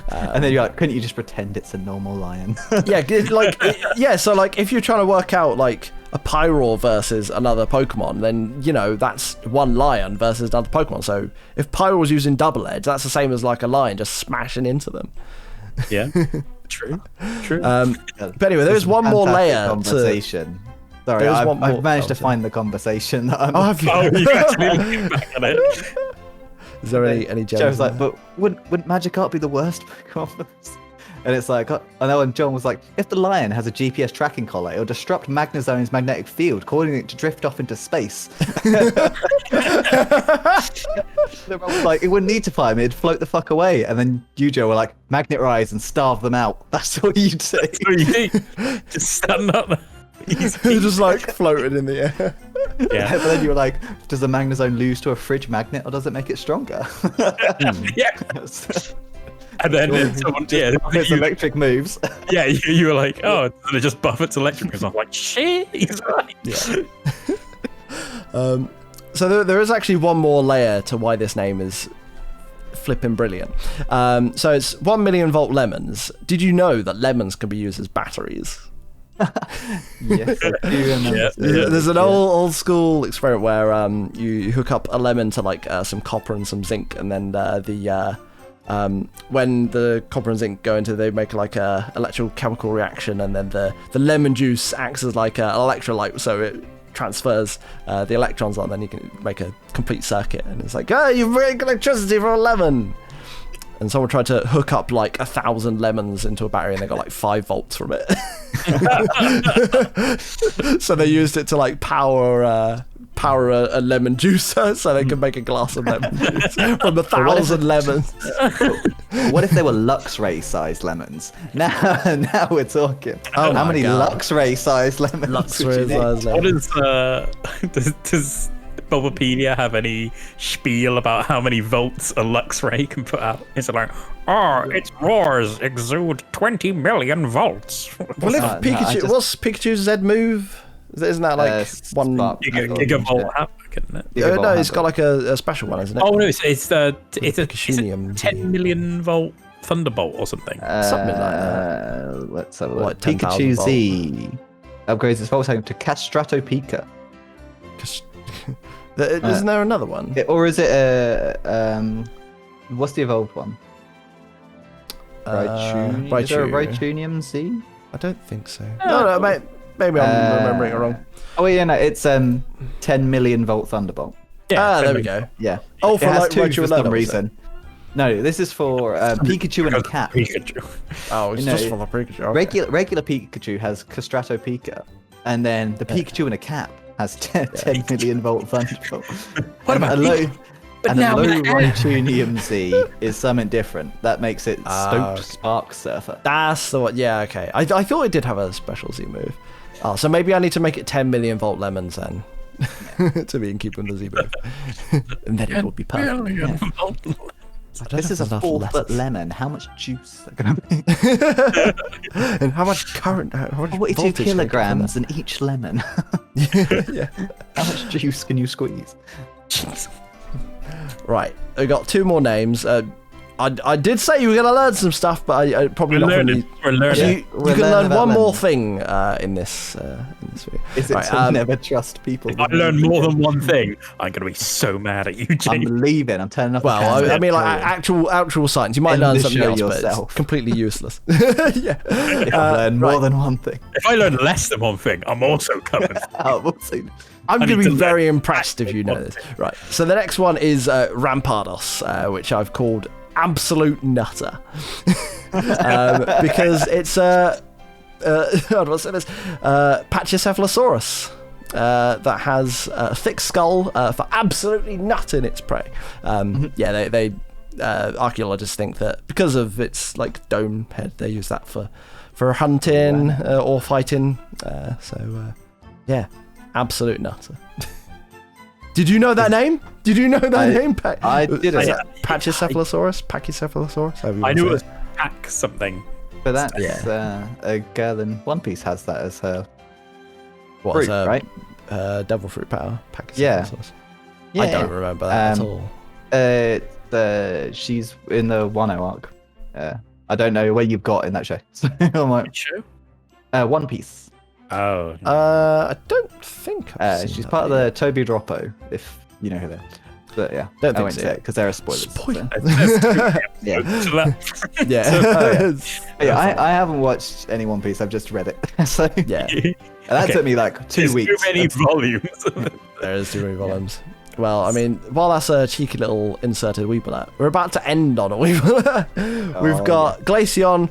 And then you're like, couldn't you just pretend it's a normal lion? So like if you're trying to work out like a Pyroar versus another Pokemon, then that's 1 lion versus another Pokemon. So if Pyroar was using double edge, that's the same as like a lion just smashing into them. Yeah. True. But anyway, there's one more layer conversation. Sorry, I've managed to find the conversation. Have you? You actually looking back at it. Is there any Joe was like, but wouldn't Magikarp be the worst Pokemon? And it's like, I know, and John was like, if the lion has a GPS tracking collar, it'll disrupt Magnezone's magnetic field, causing it to drift off into space. Like, it wouldn't need to fly him, it'd float the fuck away. And then you, Joe, were like, magnet rise and starve them out. That's what you'd say. That's what you do. Just stand up there. He's just like floating in the air. Yeah, but then you were like, does the Magnezone lose to a fridge magnet, or does it make it stronger? Yeah. And then someone, it's electric moves. Yeah, you were like, oh, they just buff its electric moves. I'm like, shit, he's right. Yeah. So there is actually one more layer to why this name is flipping brilliant. So it's 1 million volt lemons. Did you know that lemons can be used as batteries? Yes, I do remember. There's an old school experiment where you hook up a lemon to like some copper and some zinc, and then when the copper and zinc go into, they make like a electrochemical reaction, and then the lemon juice acts as like an electrolyte, so it transfers the electrons on, then you can make a complete circuit, and it's like, oh, you make electricity from a lemon. And someone tried to hook up like 1,000 lemons into a battery, and they got like 5 volts from it. So they used it to like power a lemon juicer, so they could make a glass of lemon juice from 1,000 lemons. What if they were Luxray sized lemons? Now we're talking. Oh, how many God. Luxray sized lemons? Luxray sized lemons. What does Bulbapedia have any spiel about how many volts a Luxray can put out? Is it like, its roars exude 20 million volts? Well, if Pikachu, what's Pikachu's Z move? Isn't that like one gigavolt outback, isn't it? No, it's got like a special one, isn't it? Oh no, it's a Kashunium 10 million volt Thunderbolt or something. Something like that. Let's have a look. Like 10,000 Pikachu Z upgrades its volt type to Castrato Pika. Isn't there another one? Or is it what's the evolved one? Raichu. Is there a Raichunium Z? I don't think so. No, mate. Maybe I'm remembering it wrong. Oh yeah, no, it's 10 million volt Thunderbolt. Yeah, there we go. Yeah. Oh, for like two Raichu for some reason. No, this is for Pikachu and a cat. Pikachu. Oh, it's just for the Pikachu. Okay. Regular Pikachu has Castrato Pika, and then the Pikachu and a cap has 10 million volt Thunderbolt. What about low Raichunium Z is something different. That makes it Stoked Spark Surfer. That's the one. Yeah, okay. I thought it did have a special Z move. Oh, so maybe I need to make it 10 million volt lemons then. To be in keeping the Z move. And then it will be perfect. Yeah. This is a 4-foot lemon. How much juice is that going to be? And how much current? How much 42 kilograms in each lemon. Yeah. How much juice can you squeeze? Right, we got 2 more names. I did say you were going to learn some stuff, but I probably not from the... We're learning. You can learn one more thing in this video. Is it to never trust people? If I learn more than one thing, I'm gonna be so mad at you, Jamie. I'm leaving. I'm turning off. Well, I mean, like actual science. You might learn something else, but it's completely useless. Yeah. If I learn more than one thing. If I learn less than one thing, I'm also covered. I'm going to be very impressed if you know this. Right. So the next one is Rampardos, which I've called Absolute Nutter. Because it's how do I say this? Pachycephalosaurus. That has a thick skull for absolutely nutting its prey. Yeah, they archaeologists think that because of its like dome head, they use that for hunting or fighting. Yeah, absolute nutter. Did you know that name? Did you know that name? I did. Pachycephalosaurus? Pachycephalosaurus? I knew it was pack something. But that's a girl in One Piece has that as her What, fruit, right? Devil fruit power. Pachycephalosaurus. Yeah. I don't remember that at all. She's in the Wano arc. I don't know where you've got in that show. So I'm like, Which show? One Piece. Oh. I don't think I've seen she's that part of yet. the Toby Droppo, if you know who they are. But yeah, Don't I think won't so. say it because there are spoilers. Spoiler. Yeah. Yeah. Yeah, I haven't watched any One Piece. I've just read it. So Yeah. and that took me like 2 weeks. Too many volumes. There is too many volumes. Well, I mean, while that's a cheeky little inserted Weeble, we're about to end on a Weeble. We've got Glaceon,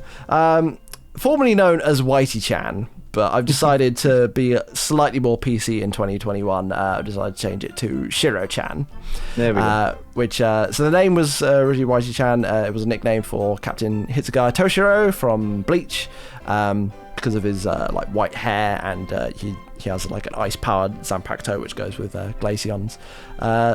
formerly known as Whitey-chan, but I've decided to be slightly more PC in 2021. I've decided to change it to Shiro-chan. There we go. So the name was originally Whitey-chan. It was a nickname for Captain Hitsugai Toshiro from Bleach, because of his like white hair, and he has like an ice-powered Zanpakuto, which goes with Glaceon's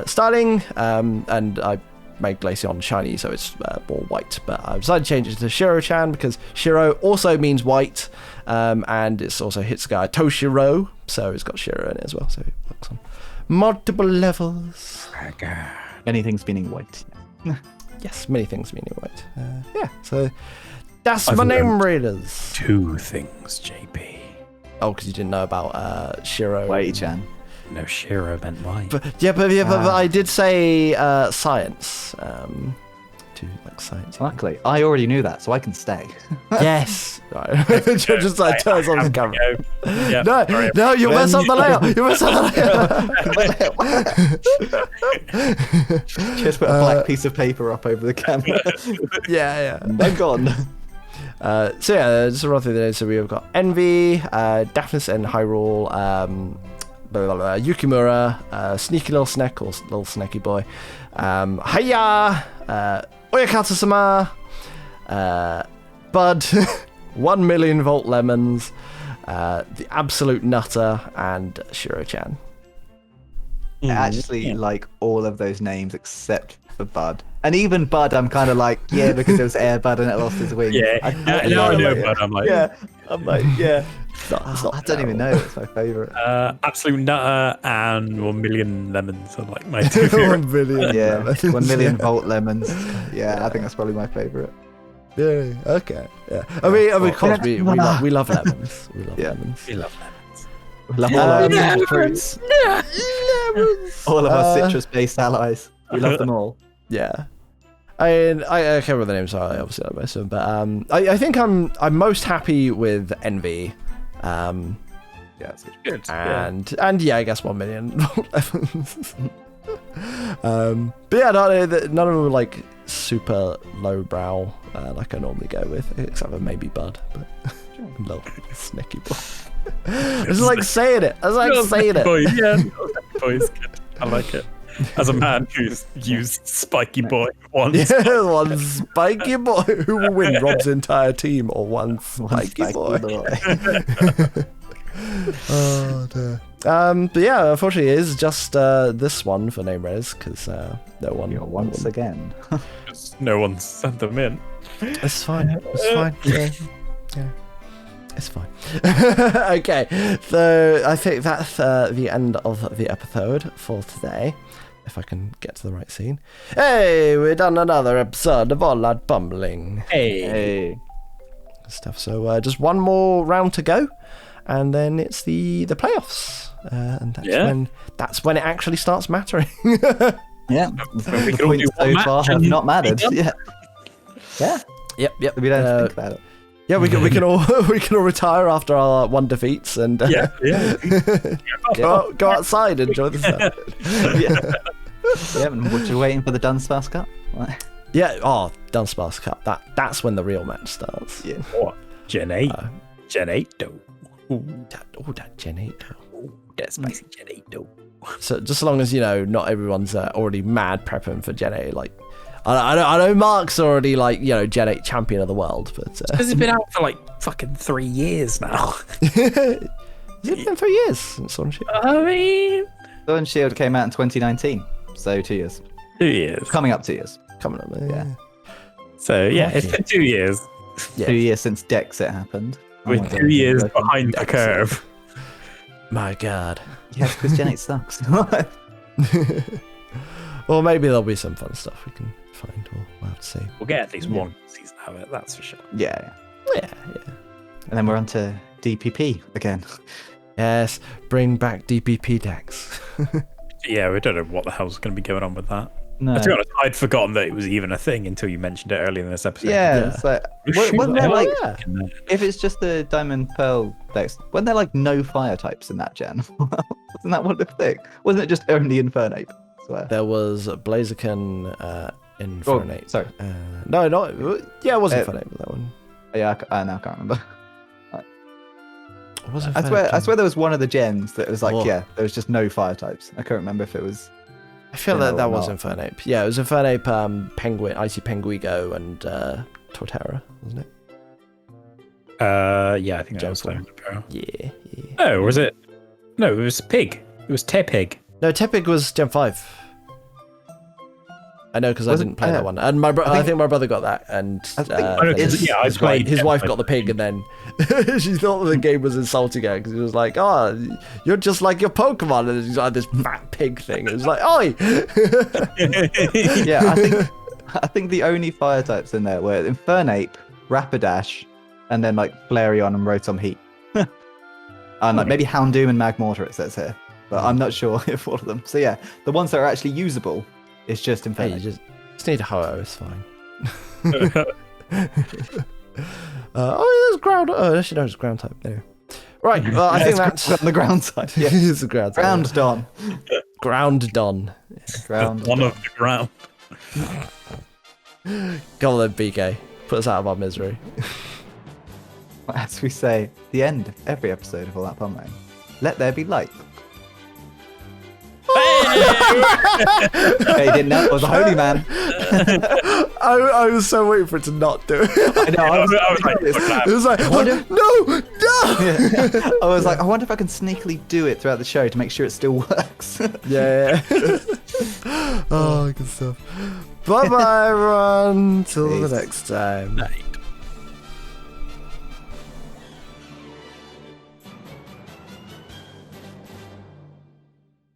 styling. And I made Glaceon shiny, so it's more white. But I decided to change it to Shiro-chan because Shiro also means white, and it's also Hitsugai Toshiro, so it's got Shiro in it as well. So it works on multiple levels. Many things meaning white. Yes, many things meaning white. Yeah, so that's my name, readers. 2 things, JP. Oh, because you didn't know about Shiro. Whitey-chan. No, Shiro meant white. But I did say science. To like science. Luckily, I already knew that, so I can stay. Yes. Right. Just like turns on the camera. Yeah, No, you mess up the layout. You mess up the layout. Just put a black piece of paper up over the camera. Yeah. I'm gone. So yeah, just to run through the names. So we've got Envy, Daphnis and Hyrule, Yukimura, Sneaky Little Snack, or Little Snacky Boy, Haya, Oyakata-sama, Bud, 1 million Volt Lemons, the Absolute Nutter, and Shiro-chan. I actually like all of those names except for Bud. And even Bud, I'm kind of like, yeah, because it was Air Bud and it lost his wings. Yeah, I know, but I'm like, yeah. I'm like, yeah. It's not I don't even know. It's my favorite. Absolute Nutter and 1 million lemons are like my 2 favorite. 1 billion. Yeah, lemons, 1 million yeah. Volt Lemons. Yeah, I think that's probably my favorite. Yeah. Okay. Yeah. I mean, of course, we love lemons. We love lemons. We love lemons. We love all our citrus fruits. All of our citrus-based allies. We love them all. Yeah. I can't remember the names, so I obviously know most of them, but I think I'm most happy with Envy. Yeah, that's good. And yeah, I guess 1 million. But yeah, none of them are like super lowbrow like I normally go with, except for maybe Bud, but little sneaky boy. I just like saying it. Boy, yeah, boy is good. I like it. As a man who's used Spiky Boy once. Yeah, one Spiky Boy. Who will win, Rob's entire team or one Spiky Boy? Oh dear. But yeah, unfortunately, it is just this one for name res because no one. Once again. No one sent them in. It's fine. It's fine. Yeah. It's fine. Okay, so I think that's the end of the episode for today. if I can get to the right scene. Hey, we've done another episode of All That Pummeling. Hey. Stuff. So just one more round to go, and then it's the playoffs, and that's when it actually starts mattering. Yeah. The points so far have not mattered. Yeah. Yeah. Yep. We don't think about it. Yeah, we can all retire after our one defeats and go outside and enjoy the sun. Yeah, and what you waiting for the Dunsparce Cup? Yeah, Dunsparce Cup. That's when the real match starts. Yeah. Gen 8. Gen 8 though. That Gen 8 though. That spicy Gen 8 though. So just as long as not everyone's already mad prepping for Gen 8, like. I know Mark's already Gen 8 champion of the world, but because it's been out for fucking 3 years now. Has it been 3 years since Sword and Shield? I mean, Sword and Shield came out in 2019, so 2 years. 2 years. Coming up 2 years. Coming up, yeah. So yeah, it's been 2 years. Yeah. 2 years since Dexit happened. We're 2 years behind the curve. My God. Yes, because Gen 8 sucks. Well, maybe there'll be some fun stuff we can find. We'll have to see. We'll get at least one season of it, that's for sure. Yeah. Yeah. And then we're on to DPP again. Yes, bring back DPP decks. Yeah, we don't know what the hell's going to be going on with that. No. To be honest, I'd forgotten that it was even a thing until you mentioned it earlier in this episode. Yeah, it's like, wasn't there if it's just the Diamond Pearl decks, weren't there no fire types in that gen? Wasn't that one of the thing? Wasn't it just only Infernape? There was Blaziken, Infernape. Oh, sorry. No, it wasn't Infernape with that one. Yeah, I now can't remember. I swear there was one of the gens that was there was just no fire types. I can't remember if it was. I feel that was Infernape. Yeah, it was Infernape, Penguin, Icy Penguigo, and Torterra, wasn't it? Yeah, I think that was Gen so. Yeah. Oh, was it? No, it was Pig. It was Tepig. No, Tepig was Gen 5. I know because I didn't play that one, and I think my brother got that, and his wife got the pig, and then she thought the game was insulting her because he was like, "Oh, you're just like your Pokemon," and he's like this fat pig thing. It was like, "Oi!" Yeah, I think the only fire types in there were Infernape, Rapidash, and then Flareon and Rotom Heat, and maybe Houndoom and Magmortar. It says here, but I'm not sure if all of them. So yeah, the ones that are actually usable. It's just Infernape. Hey, you just need a Ho-Oh, it's fine. There's ground. Oh, actually, no, it's ground type. Anyway. Right, well, I think that's on the ground side. Yeah, it's the ground type. Ground Don. Ground Don. Ground Don of the ground. Go on then, BK. Put us out of our misery. As we say, at the end of every episode of All That Pummeling, let there be light. They didn't know it was a holy man. I was so waiting for it to not do it. I know. I was like, it was like, no. Yeah. I was like, I wonder if I can sneakily do it throughout the show to make sure it still works. Yeah. Oh, good stuff. Bye bye, everyone. Till the next time.